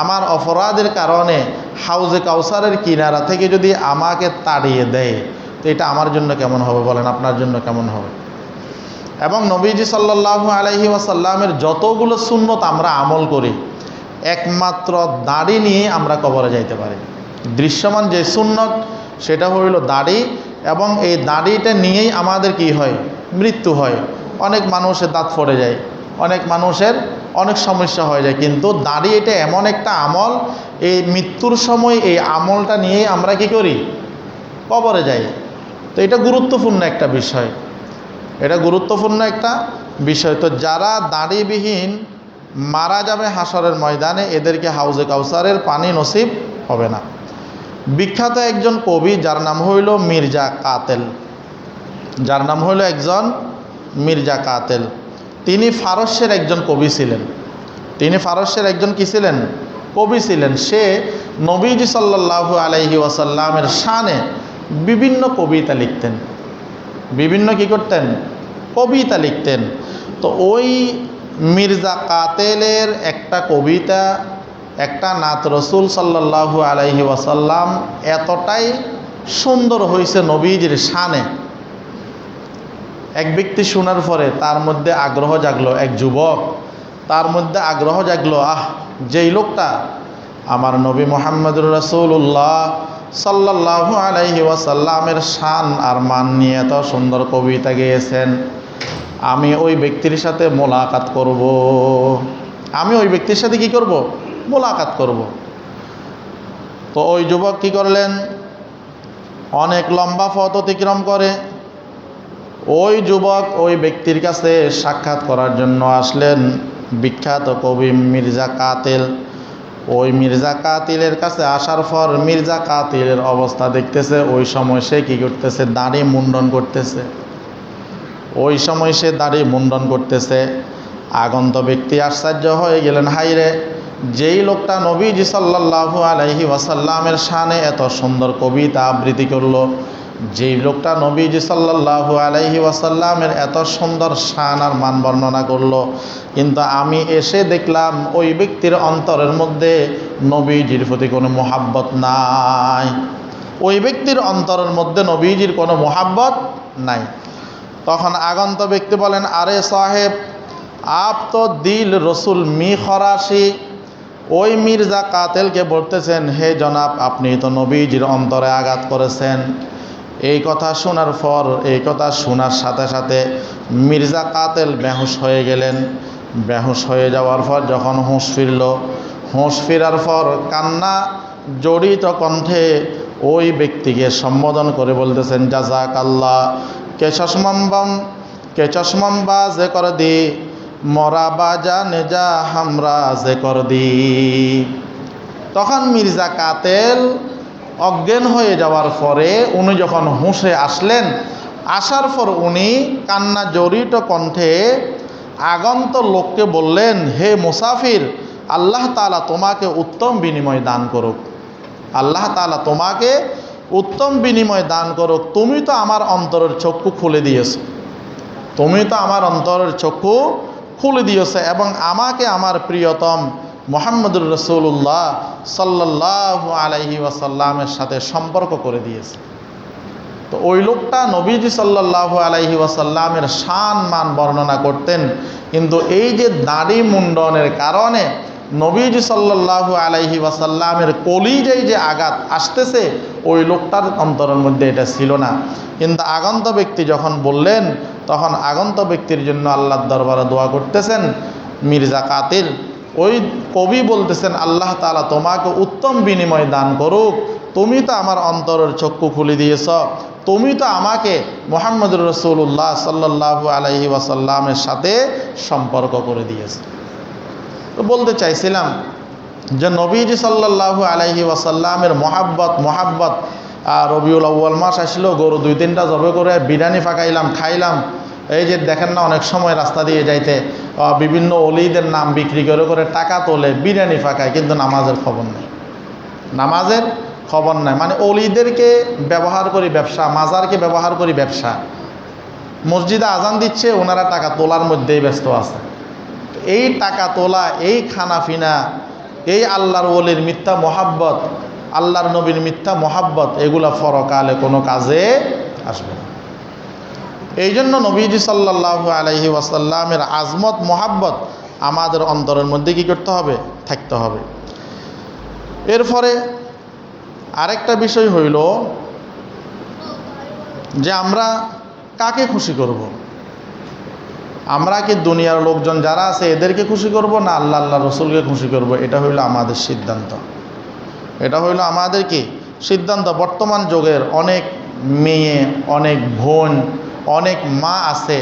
আমার অপরাধের কারণে হাউজে কাউসারের কিনারা থেকে যদি আমাকে তাড়িয়ে দেয়, তো এটা আমার জন্য কেমন হবে বলেন? আপনার জন্য কেমন হবে? এবং নবীজি সাল্লাল্লাহু আলাইহি ওয়াসাল্লামের যতগুলো সুন্নত আমরা আমল করি একমাত্র দাড়ি নিয়ে আমরা কবরে যাইতে পারি। দৃশ্যমান যে সুন্নত সেটা হইল দাড়ি, এবং এই দাড়িটা নিয়েই আমাদের কি হয়? মৃত্যু হয়। অনেক মানুষের দাঁত পড়ে যায়, অনেক মানুষের অনেক সমস্যা হয়ে যায়, কিন্তু দাড়ি এটা এমন একটা আমল, এই মৃত্যুর সময় এই আমলটা নিয়েই আমরা কি করি? কবরে যাই। তো এটা গুরুত্বপূর্ণ একটা বিষয়, তো যারা দাড়িবিহীন মারা যাবে হাসরের ময়দানে এদেরকে হাউজে কাউসারের পানি নসিব হবে না। বিখ্যাত একজন কবি যার নাম হইল মির্জা কাতেল, তিনি ফারস্যের একজন কবি ছিলেন। সে নবীজি সাল্লাল্লাহু আলাইহি ওয়াসাল্লামের শানে বিভিন্ন কবিতা লিখতেন। তো ওই মির্জা কাতেলের একটা কবিতা, একটা নাত রসুল সাল্লাল্লাহু আলাইহি ওয়াসাল্লাম এতটাই সুন্দর হয়েছে নবীজির শানে, এক ব্যক্তি শোনার পরে তার মধ্যে আগ্রহ জাগলো, এক যুবক তার মধ্যে আগ্রহ জাগলো, যেই লোকটা আমার নবী মুহাম্মদুর রাসূলুল্লাহ সাল্লাল্লাহু আলাইহি ওয়াসাল্লামের শান আর মান নিয়ে এত সুন্দর কবিতা গেয়েছেন। আমি ওই ব্যক্তির সাথে মোলাকাত করব। আমি ওই ব্যক্তির সাথে কি করব? মোলাকাত করব। তো ওই যুবক কি করলেন? অনেক লম্বা পথ অতিক্রম করে ওই যুবক ওই ব্যক্তির কাছে সাক্ষাৎ করার জন্য আসলেন। বিখ্যাত কবি মির্জা কাতিল। ওই মির্জা কাতিলের কাছে আসার পর মির্জা কাতিলের অবস্থা দেখতেছে, ওই সময় সে কি করতেছে? দাড়ি মুন্ডন করতেছে। ওই সময় সে দাড়ি মুন্ডন করতেছে। আগন্ত ব্যক্তি আশ্চর্য হয়ে গেলেন, হাইরে, যেই লোকটা নবীজি সাল্লাল্লাহু আলাইহি ওয়াসাল্লামের শানে এত সুন্দর কবিতা আবৃত্তি করলো, যেই লোকটা নবীজি সাল্লাল্লাহু আলাইহি ওয়াসাল্লামের এত সুন্দর শান আর মান বর্ণনা করলো, কিন্তু আমি এসে দেখলাম ওই ব্যক্তির অন্তরের মধ্যে নবীজির প্রতি কোনো মোহাব্বত নাই। ওই ব্যক্তির অন্তরের মধ্যে নবীজির কোনো মোহাব্বত নাই। তখন আগন্ত ব্যক্তি বলেন, আরে সাহেব, আপ তো দিল রসুল মি খরাসি। ওই মির্জা কাতেলকে বলতেছেন, হে জনাব, আপনি তো নবীজির অন্তরে আঘাত করেছেন। এই কথা শোনার পর, এই কথা শোনার সাথে সাথে মির্জা কাতেল বেহুশ হয়ে গেলেন। বেহুশ হয়ে যাওয়ার পর যখন হুঁশ ফিরল, হুঁশ ফেরার পর কান্না জড়িত কণ্ঠে ওই ব্যক্তিকে সম্বোধন করে বলতেছেন, জাজাক আল্লাহ, কে চশমম্বা যে করে দি, মরা বাজা নেজা হামরা যে কর দি। তখন মির্জা কাতেল অজ্ঞান হয়ে যাওয়ার পরে উনি যখন হুঁশে আসলেন, আসার পর উনি কান্না জড়িত কণ্ঠে আগন্ত লোককে বললেন, হে মুসাফির, আল্লাহ তাআলা তোমাকে উত্তম বিনিময় দান করুক। আল্লাহ তাআলা তোমাকে উত্তম বিনিময় দান করুক। তুমি তো আমার অন্তরের চক্ষু খুলে দিয়েছো। তুমি তো আমার অন্তরের চক্ষু খুলে দিয়েছে এবং আমাকে আমার প্রিয়তম মুহাম্মদুর রাসূলুল্লাহ সাল্লাল্লাহু আলাইহি ওয়াসাল্লামের সাথে সম্পর্ক করে দিয়েছে। তো ওই লোকটা নবীজি সাল্লাল্লাহু আলাইহি ওয়াসাল্লামের শান মান বর্ণনা করতেন, কিন্তু এই যে দাড়ি মুন্ডনের কারণে নবীজি সাল্লাল্লাহু আলাইহি ওয়াসাল্লামের কলিজায় যে আঘাত আসতেছে, ওই লোকটার অন্তরের মধ্যে এটা ছিল না। কিন্তু আগন্ত ব্যক্তি যখন বললেন, তখন আগন্ত ব্যক্তির জন্য আল্লাহর দরবারে দোয়া করতেছেন মির্জা কাতিল। ওই কবি বলতেছেন, আল্লাহ তাআলা তোমাকে উত্তম বিনিময় দান করুক। তুমি তো আমার অন্তরের চক্ষু খুলে দিয়েছ। তুমি তো আমাকে মুহাম্মদুর রাসূলুল্লাহ সাল্লাল্লাহু আলাইহি ওয়াসাল্লামের সাথে সম্পর্ক করে দিয়েছ। তো বলতে চাইছিলাম যে নবীজি সাল্লাল্লাহু আলাইহি ওয়াসাল্লামের মোহাব্বত রবিউল আউয়াল মাস আসলো, গরু 2-3টা জবে করে বিরিয়ানি ফাঁকাইলাম, খাইলাম। এই যে দেখেন না, অনেক সময় রাস্তা দিয়ে যাইতে বিভিন্ন অলিদের নাম বিক্রি করে করে টাকা তোলে, বিরিয়ানি ফাঁকায়, কিন্তু নামাজের খবর নেই। নামাজের খবর নাই। মানে অলিদেরকে ব্যবহার করি ব্যবসা, মাজারকে ব্যবহার করি ব্যবসা। মসজিদে আজান দিচ্ছে, ওনারা টাকা তোলার মধ্যেই ব্যস্ত আছে। এই টাকা তোলা, এই খানাফিনা, এই আল্লাহর ওলির মিথ্যা মোহাব্বত, আল্লাহর নবীর মিথ্যা মোহাব্বত, এগুলা পরকালে কোনো কাজে আসবে না। এই জন্য নবীজি সাল্লাল্লাহু আলাইহি ওয়াসাল্লামের আজমত মোহাব্বত আমাদের অন্তরের মধ্যে কী করতে হবে? থাকতে হবে। এরপরে আরেকটা বিষয় হইল যে আমরা কাকে খুশি করব? আমরা কি দুনিয়ার লোকজন যারা আছে এদেরকে খুশি করব, না আল্লাহ রসুলকে খুশি করব? এটা হইল আমাদের সিদ্ধান্ত। এটা হইল আমাদের কি সিদ্ধান্ত। বর্তমান যুগের অনেক মেয়ে, অনেক বোন, অনেক মা আছে,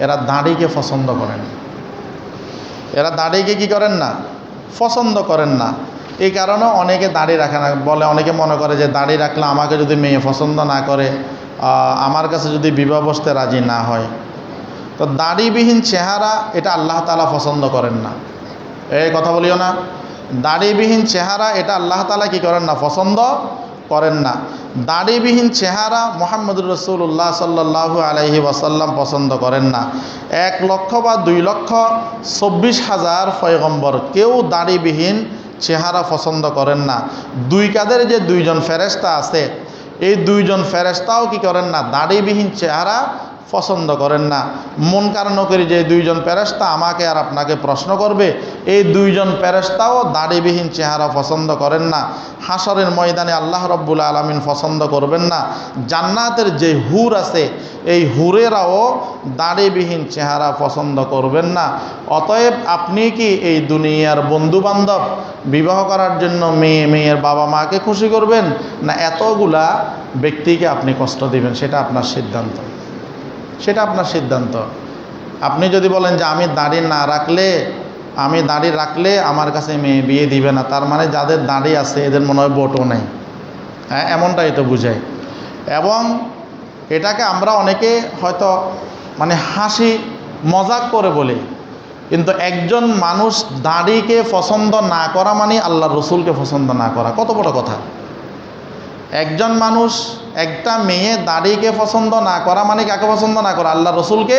এরা দাড়িকে পছন্দ করেন। এরা দাড়িকে কি করেন না? পছন্দ করেন না। এই কারণে অনেকে দাড়ি রাখে না। বলে, অনেকে মনে করে যে দাড়ি রাখলে আমাকে যদি মেয়ে পছন্দ না করে, আমার কাছে যদি বিবাহ বসতে রাজি না হয়, তো দাড়িবিহীন চেহারা এটা আল্লাহ তাআলা পছন্দ করেন না। এই কথা বলিও না। দাড়িবিহীন চেহারা এটা আল্লাহ তাআলা কি করেন না? পছন্দ করেন না। দাড়িবিহীন চেহারা মুহাম্মদুর রাসূলুল্লাহ সাল্লাল্লাহু আলাইহি ওয়াসাল্লাম পছন্দ করেন না। 1 লক্ষ বা 2 লক্ষ 24,000 পয়গম্বর কেউ দাড়িবিহীন চেহারা পছন্দ করেন না। 2 কাঁধের যে 2 জন ফেরেশতা আছে, এই 2 জন ফেরেশতাও কি করেন না? দাড়িবিহীন চেহারা পছন্দ করেন না। মুনকার নকির যে দুইজন ফেরেশতা আমাকে আর আপনাকে প্রশ্ন করবে, এই দুইজন ফেরেশতাও দাড়িবিহীন চেহারা পছন্দ করেন না। হাসরের ময়দানে আল্লাহ রব্বুল আলামিন পছন্দ করবেন না। জান্নাতের যে হুর আছে এই হুরেরাও দাড়িবিহীন চেহারা পছন্দ করবেন না। অতএব আপনি কি এই দুনিয়ার বন্ধুবান্ধব বিবাহ করার জন্য মেয়ের বাবা মাকে খুশি করবেন, না এতগুলা ব্যক্তিকে আপনি কষ্ট দিবেন? সেটা আপনার সিদ্ধান্ত, সেটা আপনার সিদ্ধান্ত। আপনি যদি বলেন যে আমি দাড়ি রাখলে আমার কাছে মেয়ে বিয়ে দিবে না, তার মানে যাদের দাড়ি আছে এদের মনে হয় ভোটও নেই। হ্যাঁ, এমনটাই তো বুঝায়। এবং এটাকে আমরা অনেকে হয়তো মানে হাসি মজাক করে বলি, কিন্তু একজন মানুষ দাড়িকে পছন্দ না করা মানে আল্লাহর রসুলকে পছন্দ না করা। কত বড় কথা! একজন মানুষ, একটা মেয়ে দাড়িকে পছন্দ না করা মানে কাকে পছন্দ না করা? আল্লাহ রসুলকে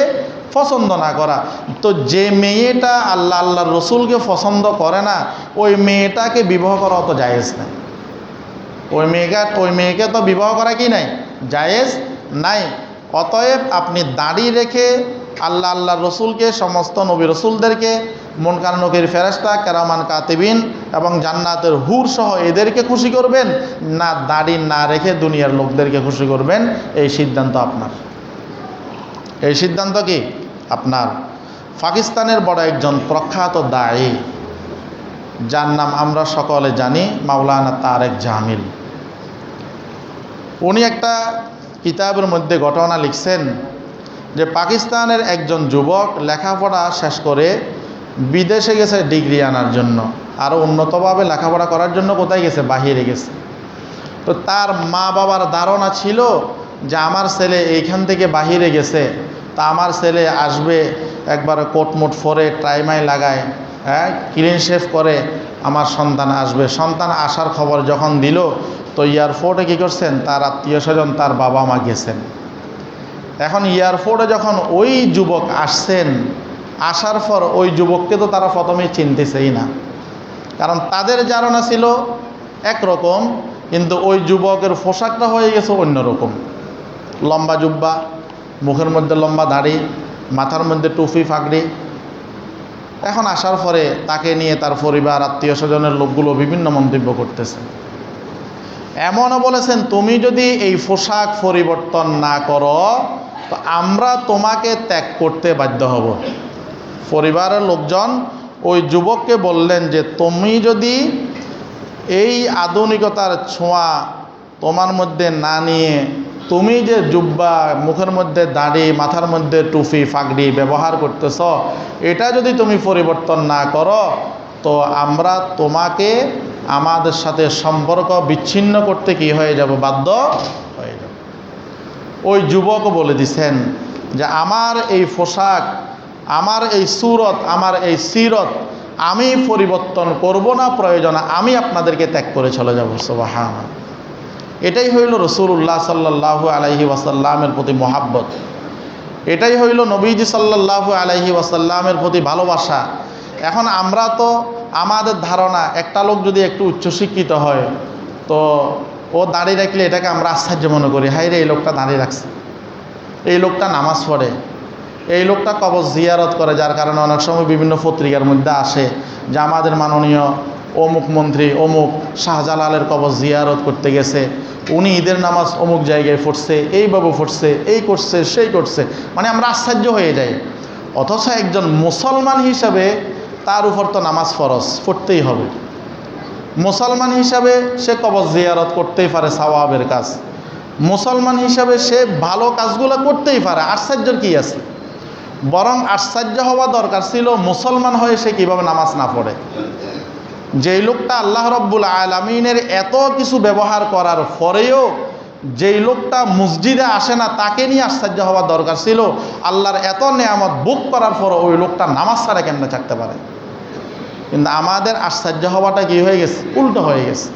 পছন্দ না করা। তো যে মেয়েটা আল্লাহর রসুলকে পছন্দ করে না, ওই মেয়েটাকে বিবাহ করা অত জায়েজ নাই। ওই মেয়েকে তো বিবাহ করা কি নাই? জায়েজ নাই। অতএব আপনি দাড়ি রেখে আল্লাহর রসুলকে, সমস্ত নবী রসুলদেরকে, মুনকার নকির ফেরেশতা, কেরামান কাতিবিন এবং জান্নাতের হুর সহ এদেরকে খুশি করবেন, না দাড়ি না রেখে দুনিয়ার লোকদেরকে খুশি করবেন? এই সিদ্ধান্ত আপনার। এই সিদ্ধান্ত কি আপনার? পাকিস্তানের বড় একজন প্রখ্যাত দায়ী, যার নাম আমরা সকলে জানি, মাওলানা তারেক জামিল। উনি একটা কিতাবের মধ্যে ঘটনা লিখছেন যে পাকিস্তানের একজন যুবক লেখাপড়া শেষ করে বিদেশে গেছে ডিগ্রি আনার জন্য, আরও উন্নতভাবে লেখাপড়া করার জন্য। কোথায় গেছে? বাহিরে গেছে। তো তার মা বাবার ধারণা ছিল যে আমার ছেলে এইখান থেকে বাহিরে গেছে, তা আমার ছেলে আসবে একবারে কোটমোট ফরে ট্রাইমাই লাগায়, হ্যাঁ, ক্লিন শেভ করে আমার সন্তান আসবে। সন্তান আসার খবর যখন দিল, তো এয়ারপোর্টে কী করছেন, তার আত্মীয় স্বজন, তার বাবা মা গেছেন। এখন এয়ারপোর্টে যখন ওই যুবক আসছেন, আসার পর ওই যুবককে তো তারা প্রথমেই চিনতেছেই না, কারণ তাদের ধারণা ছিল একরকম, কিন্তু ওই যুবকের পোশাকটা হয়ে গেছে অন্যরকম। লম্বা জুব্বা, মুখের মধ্যে লম্বা দাড়ি, মাথার মধ্যে টুপি পাগড়ি। এখন আসার পরে তাকে নিয়ে তার পরিবার, আত্মীয় স্বজনের লোকগুলো বিভিন্ন মন্তব্য করতেছে। এমনও বলেছেন, তুমি যদি এই পোশাক পরিবর্তন না করো তো আমরা তোমাকে ত্যাগ করতে বাধ্য হব। পরিবারের লোকজন ওই যুবককে বললেন যে তুমি যদি এই আধুনিকতার ছোঁয়া তোমার মধ্যে না নিয়ে, তুমি যে জুব্বা, মুখের মধ্যে দাড়ি, মাথার মধ্যে টুপি পাগড়ি ব্যবহার করতেছ, এটা যদি তুমি পরিবর্তন না করো তো আমরা তোমাকে আমাদের সাথে সম্পর্ক বিচ্ছিন্ন করতে কি হয়ে যাব? বাধ্য হয়ে যাব। ওই যুবক বলে দিছেন যে আমার এই পোশাক, আমার এই সুরত, আমার এই সিরত আমি পরিবর্তন করব না, প্রয়োজন আমি আপনাদেরকে ত্যাগ করে চলে যাব। সুবহানাল্লাহ। এটাই হইল রাসূলুল্লাহ সাল্লাল্লাহু আলাইহি ওয়াসাল্লামের প্রতি মহাব্বত। এটাই হইল নবীজি সাল্লাল্লাহু আলাইহি ওয়াসাল্লামের প্রতি ভালোবাসা। এখন আমরা তো আমাদের ধারণা, একটা লোক যদি একটু উচ্চশিক্ষিত হয় তো ও দাড়ি রাখলে এটাকে আমরা আশ্চর্য মনে করি, হাই রে এই লোকটা দাড়ি রাখছে, এই লোকটা নামাজ পড়ে, এই লোকটা কবর জিয়ারত করে, যার কারণে অনেক সময় বিভিন্ন পত্রিকার মধ্যে আসে যে আমাদের মাননীয় অমুক মন্ত্রী অমুক শাহজালালের কবর জিয়ারত করতে গেছে, উনি ঈদের নামাজ অমুক জায়গায় পড়ছে, এইভাবে পড়ছে, এই করছে, সেই করছে, মানে আমরা আশ্চর্য হয়ে যাই। অথচ একজন মুসলমান হিসাবে তার উপর তো নামাজ ফরজ, পড়তেই হবে। মুসলমান হিসাবে সে কবর জিয়ারত করতেই পারে, সওয়াবের কাজ। মুসলমান হিসাবে সে ভালো কাজগুলো করতেই পারে, আশ্চর্যের কি আছে? বরং আশ্চর্য হওয়া দরকার ছিল মুসলমান হয়ে সে কীভাবে নামাজ না পড়ে। যেই লোকটা আল্লাহ রব্বুল আলামিনের এত কিছু ব্যবহার করার পরেও যেই লোকটা মসজিদে আসে না, তাকে নিয়ে আশ্চর্য হওয়া দরকার ছিল। আল্লাহর এত নেয়ামত ভোগ করার পর ওই লোকটা নামাজ ছাড়া কেমনে থাকতে পারে? কিন্তু আমাদের আশ্চর্য হওয়াটা কি হয়ে গেছে? উল্টো হয়ে গেছে।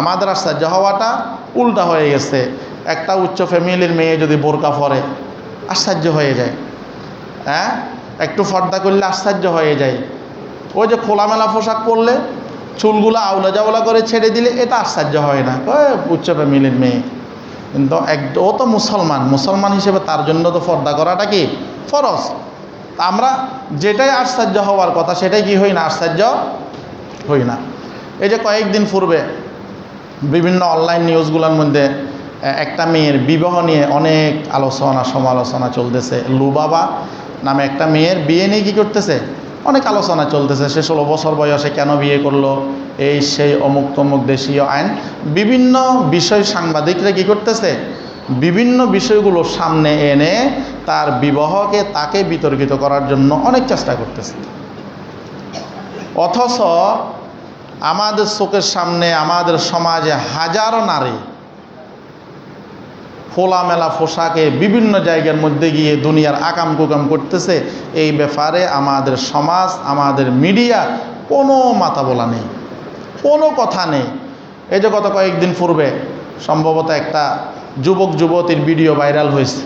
আমাদের আশ্চর্য হওয়াটা উল্টা হয়ে গেছে। একটা উচ্চ ফ্যামিলির মেয়ে যদি বোরকা পরে আশ্চর্য হয়ে যায়, হ্যাঁ, একটু পর্দা করলে আশ্চর্য হয়ে যায়। ওই যে খোলামেলা পোশাক পরলে, চুলগুলো আউলা জাউলা করে ছেড়ে দিলে এটা আশ্চর্য হয় না, উচ্চ ফ্যামিলির মেয়ে। কিন্তু ও তো মুসলমান হিসেবে তার জন্য তো পর্দা করাটা কি ফরজ। তা আমরা যেটাই আশ্চর্য হওয়ার কথা সেটাই কি হই না, আশ্চর্য হই না। এই যে কয়েকদিন পূর্বে বিভিন্ন অনলাইন নিউজগুলোর মধ্যে একটা মেয়ের বিবাহ নিয়ে অনেক আলোচনা সমালোচনা চলতেছে। লুবাবা নামে একটা মেয়ের বিয়ে নিয়ে কী করতেছে, অনেক আলোচনা চলতেছে। সে 16 বছর বয়সে কেন বিয়ে করলো, এই সেই অমুক তমুক দেশীয় আইন, বিভিন্ন বিষয় সাংবাদিকরা কী করতেছে, বিভিন্ন বিষয়গুলো সামনে এনে তার বিবাহকে তাকে বিতর্কিত করার জন্য অনেক চেষ্টা করতেছে। অথচ আমাদের চোখের সামনে আমাদের সমাজে হাজারো নারী খোলামেলা পোশাকে বিভিন্ন জায়গার মধ্যে গিয়ে দুনিয়ার আকাম কুকাম করতেছে। এই ব্যাপারে আমাদের সমাজ, আমাদের মিডিয়া কোনো মাথা বলা নেই, কোনো কথা নেই। এই যে গত কয়েকদিন পূর্বে সম্ভবত একটা যুবক যুবতীর ভিডিও ভাইরাল হয়েছে,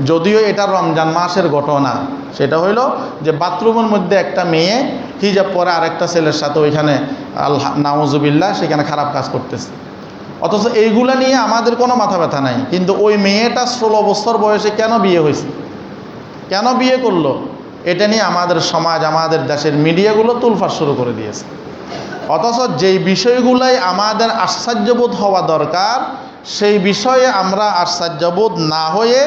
যদিও এটা রমজান মাসের ঘটনা। সেটা হইল যে বাথরুমের মধ্যে একটা মেয়ে হিজাব পরে আরেকটা ছেলের সাথে ওইখানে আল্লাহ নাউজুবিল্লাহ সেখানে খারাপ কাজ করতেছে। অথচ এইগুলা নিয়ে আমাদের কোনো মাথা ব্যথা নাই। কিন্তু ওই মেয়েটা 16 বছর বয়সে কেন বিয়ে হয়েছে, কেন বিয়ে করলো, এটা নিয়ে আমাদের সমাজ, আমাদের দেশের মিডিয়াগুলো তুলফার শুরু করে দিয়েছে। অথচ যেই বিষয়গুলাই আমাদের আশ্চর্যবোধ হওয়া দরকার, সেই বিষয়ে আমরা আশ্চর্যবোধ না হয়ে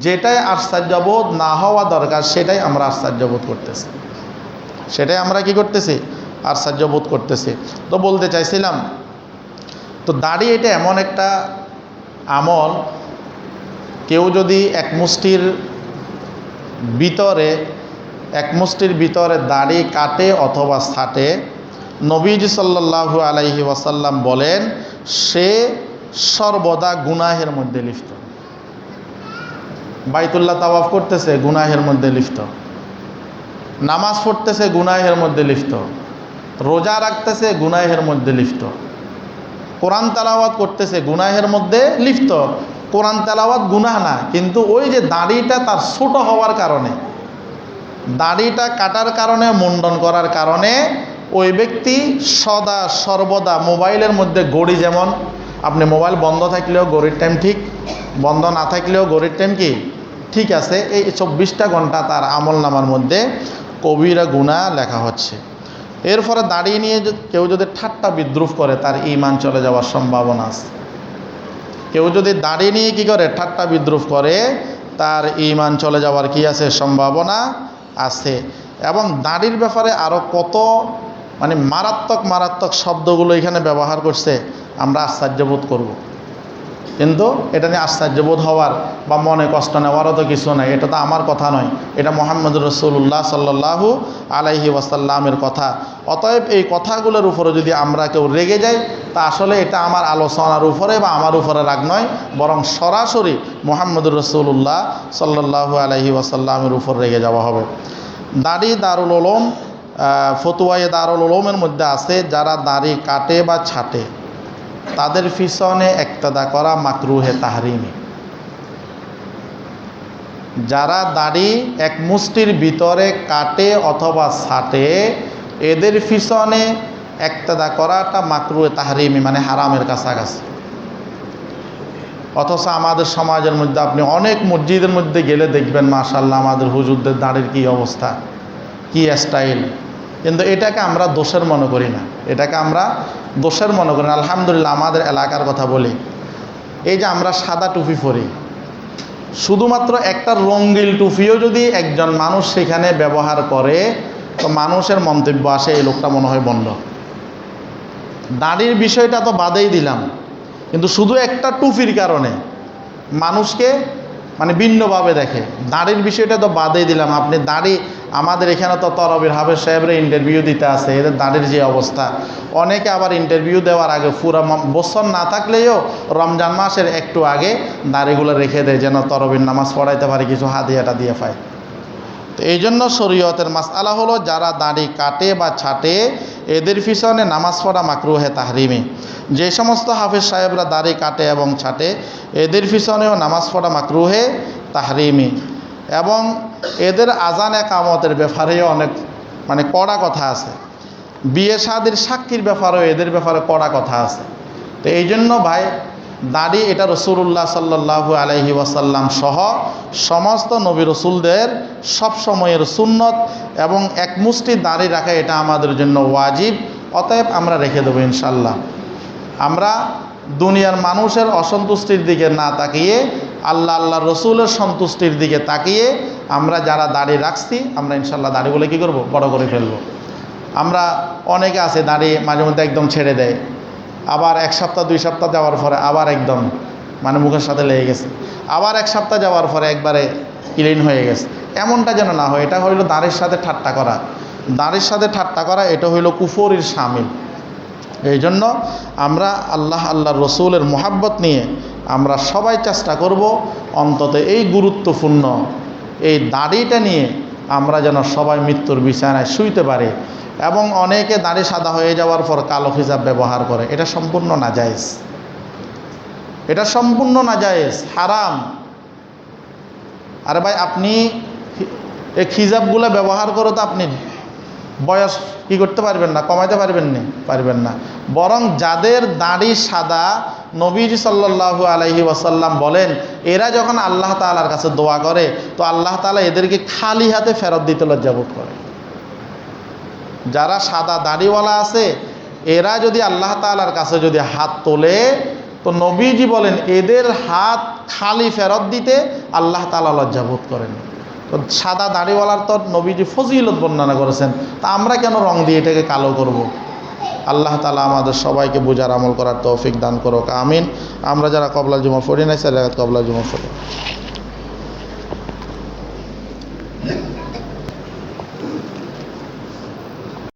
যেটাই আশ্চর্যবোধ না হওয়া দরকার সেটাই আমরা আশ্চর্যবোধ করতেছি, সেটাই আমরা কি করতেছি, আশ্চর্যবোধ করতেছি। তো বলতে চাইছিলাম, তো দাড়ি এটা এমন একটা আমল, কেউ যদি এক মুষ্টির ভিতরে দাড়ি কাটে অথবা ছাটে, নবীজি সাল্লাল্লাহু আলাইহি ওয়াসাল্লাম বলেন সে সর্বদা গুনাহের মধ্যে লিপ্ত। বাইতুল্লাহ তাওয়াফ করতেছে, গুনাহের মধ্যে লিপ্ত। নামাজ পড়তেছে, গুনাহের মধ্যে লিপ্ত। রোজা রাখতেছে, গুনাহের মধ্যে লিপ্ত। কোরআন তেলাওয়াত করতেছে, গুনাহের মধ্যে লিপ্ত। কোরআন তেলাওয়াত গুনাহ না, কিন্তু ওই যে দাড়িটা তার ছোট হওয়ার কারণে, দাড়িটা কাটার কারণে, মুন্ডন করার কারণে ওই ব্যক্তি সদা সর্বদা মোবাইলের মধ্যে, ঘড়ি যেমন আপনি মোবাইল বন্ধ থাকলেও ঘড়ির টাইম ঠিক, বন্ধ না থাকলেও ঘড়ির টাইম কি ঠিক আছে, এই 24টা ঘন্টা তার আমল নামার মধ্যে কবিরা গুনাহ লেখা হচ্ছে। এরপরে দাঁড়িয়ে নিয়ে কেউ যদি ঠাট্টা বিদ্রুপ করে, তার ঈমান চলে যাওয়ার সম্ভাবনা আছে। কেউ যদি দাঁড়িয়ে নিয়ে কী করে, ঠাট্টা বিদ্রুপ করে, তার ঈমান চলে যাওয়ার কি আছে, সম্ভাবনা আছে। এবং দাড়ির ব্যাপারে আরও কত মারাত্মক শব্দগুলো এখানে ব্যবহার করছে, আমরা আশ্চর্যবোধ করব। কিন্তু এটা নিয়ে আশ্চর্যবোধ হওয়ার বা মনে কষ্ট নেওয়ারও তো কিছু নাই। এটা তো আমার কথা নয়, এটা মুহাম্মদুর রাসূলুল্লাহ সাল্লাল্লাহু আলাইহি ওয়াসাল্লামের কথা। অতএব এই কথাগুলোর উপরে যদি আমরা কেউ রেগে যাই, তা আসলে এটা আমার আলোচনার উপরে বা আমার উপরে রাগ নয়, বরং সরাসরি মুহাম্মদুর রাসূলুল্লাহ সাল্লাল্লাহু আলাইহি ওয়াসাল্লামের উপর রেগে যাওয়া হবে। দাড়ি দারুল উলুম, ফতুয়ায়ে দারুল উলুমের মধ্যে আছে, যারা দাড়ি কাটে বা ছাটে তাদের পিছনে ইক্তেদা করা মাকরুহে তাহরিমি। যারা দাড়ি এক মুষ্টির ভিতরে কাটে অথবা ছাটে, এদের পিছনে ইক্তেদা করাটা মাকরুহে তাহরিমি, মানে হারামের কাছাকাছি। অথচ আমাদের সমাজের মধ্যে আপনি অনেক মসজিদের মধ্যে গেলে দেখবেন, মাশাআল্লাহ আমাদের হুজুরদের দাড়ির কী অবস্থা, কী স্টাইল। কিন্তু এটাকে আমরা দোষের মনে করি না, এটাকে আমরা দোষের মনে করি না। আলহামদুলিল্লাহ, আমাদের এলাকার কথা বলি, এই যে আমরা সাদা টুপি পরি, শুধুমাত্র একটা রঙিন টুপিও যদি একজন মানুষ সেখানে ব্যবহার করে, তো মানুষের মন্তব্য আসে এই লোকটা মনে হয় বন্ধ। দাড়ির বিষয়টা তো বাদেই দিলাম, কিন্তু শুধু একটা টুপির কারণে মানুষকে ভিন্নভাবে দেখে। দাড়ির বিষয়টা তো বাদেই দিলাম, আপনি দাড়ি, আমাদের এখানে তো তরবির হাফেজ সাহেবরা ইন্টারভিউ দিতে আসে, এদের দাড়ির যে অবস্থা। অনেকে আবার ইন্টারভিউ দেওয়ার আগে পুরো বছর না থাকলেও রমজান মাসের একটু আগে দাড়িগুলো রেখে দেয়, যেন তরবির নামাজ পড়াইতে পারে, কিছু হাদিয়াটা দিয়ে পায়। তো এই জন্য শরীয়তের মাসআলা হলো, যারা দাড়ি কাটে বা ছাটে এদের পিছনে নামাজ পড়া মাকরুহে তাহরিমি। যে সমস্ত হাফেজ সাহেবরা দাড়ি কাটে এবং ছাটে, এদের পিছনেও নামাজ পড়া মাকরুহে তাহরিমি। এবং এদের আজান একামতের ব্যাপারেও অনেক কড়া কথা আছে। বিয়ে শাদির সাক্ষীর ব্যাপারেও এদের ব্যাপারে কড়া কথা আছে। তো এই জন্য ভাই, দাড়ি এটা রাসূলুল্লাহ সাল্লাল্লাহু আলাইহি ওয়াসাল্লাম সহ সমস্ত নবী রাসূলদের সব সময়ের সুন্নত, এবং এক মুষ্টি দাড়ি রাখা এটা আমাদের জন্য ওয়াজিব। অতএব আমরা রেখে দেবো ইনশাল্লাহ। আমরা দুনিয়ার মানুষের অসন্তুষ্টির দিকে না তাকিয়ে আল্লাহ রসুলের সন্তুষ্টির দিকে তাকিয়ে আমরা যারা দাড়ি রাখছি আমরা ইনশাল্লাহ দাড়িগুলো কী করব, বড় করে ফেলবো। আমরা অনেকে আছে দাড়ি মাঝে মধ্যে একদম ছেড়ে দেয়, আবার 1 সপ্তাহ 2 সপ্তাহ যাওয়ার পরে আবার একদম মুখের সাথে লেগে গেছে, আবার 1 সপ্তাহ যাওয়ার পরে একবারে ক্লিন হয়ে গেছে। এমনটা যেন না হয়। এটা হইল দাড়ির সাথে ঠাট্টা করা। দাড়ির সাথে ঠাট্টা করা এটা হইল কুফরির শামিল। এই জন্য আমরা আল্লাহর রসুলের মোহাব্বত নিয়ে আমরা সবাই চেষ্টা করব অন্তত এই গুরুত্বপূর্ণ এই দাড়িটা নিয়ে আমরা যেন সবাই মৃত্যুর বিছানায় শুইতে পারি। এবং অনেকে দাড়ি সাদা হয়ে যাওয়ার পর কালো হিজাব ব্যবহার করে, এটা সম্পূর্ণ নাজায়েজ, এটা সম্পূর্ণ নাজায়েজ, হারাম। আরে ভাই, আপনি এই হিজাবগুলো ব্যবহার করে তো আপনি বয়স কি করতে পারবেন না, কমাইতে পারবেন না। বরং যাদের দাড়ি সাদা, নবীজি সাল্লাল্লাহু আলাইহি ওয়াসাল্লাম বলেন এরা যখন আল্লাহ তাআলার কাছে দোয়া করে তো আল্লাহ তাআলা এদেরকে খালি হাতে ফেরত দিতে লজ্জাবোধ করে। যারা সাদা দাড়িওয়ালা আছে এরা যদি আল্লাহ তাআলার কাছে যদি হাত তোলে তো নবীজি বলেন এদের হাত খালি ফেরত দিতে আল্লাহ তাআলা লজ্জাবোধ করেন। তো সাদা দাড়িওয়ালার তো নবীজি ফজিলত বর্ণনা করেছেন, তা আমরা কেন রং দিয়ে এটাকে কালো করব? আল্লাহ তাআলা আমাদের সবাইকে বুঝার আমল করার তৌফিক দান করুক, আমিন। আমরা যারা কবলা জুমা পড়ি নাই সেরা কবলা জুমা পড়ি।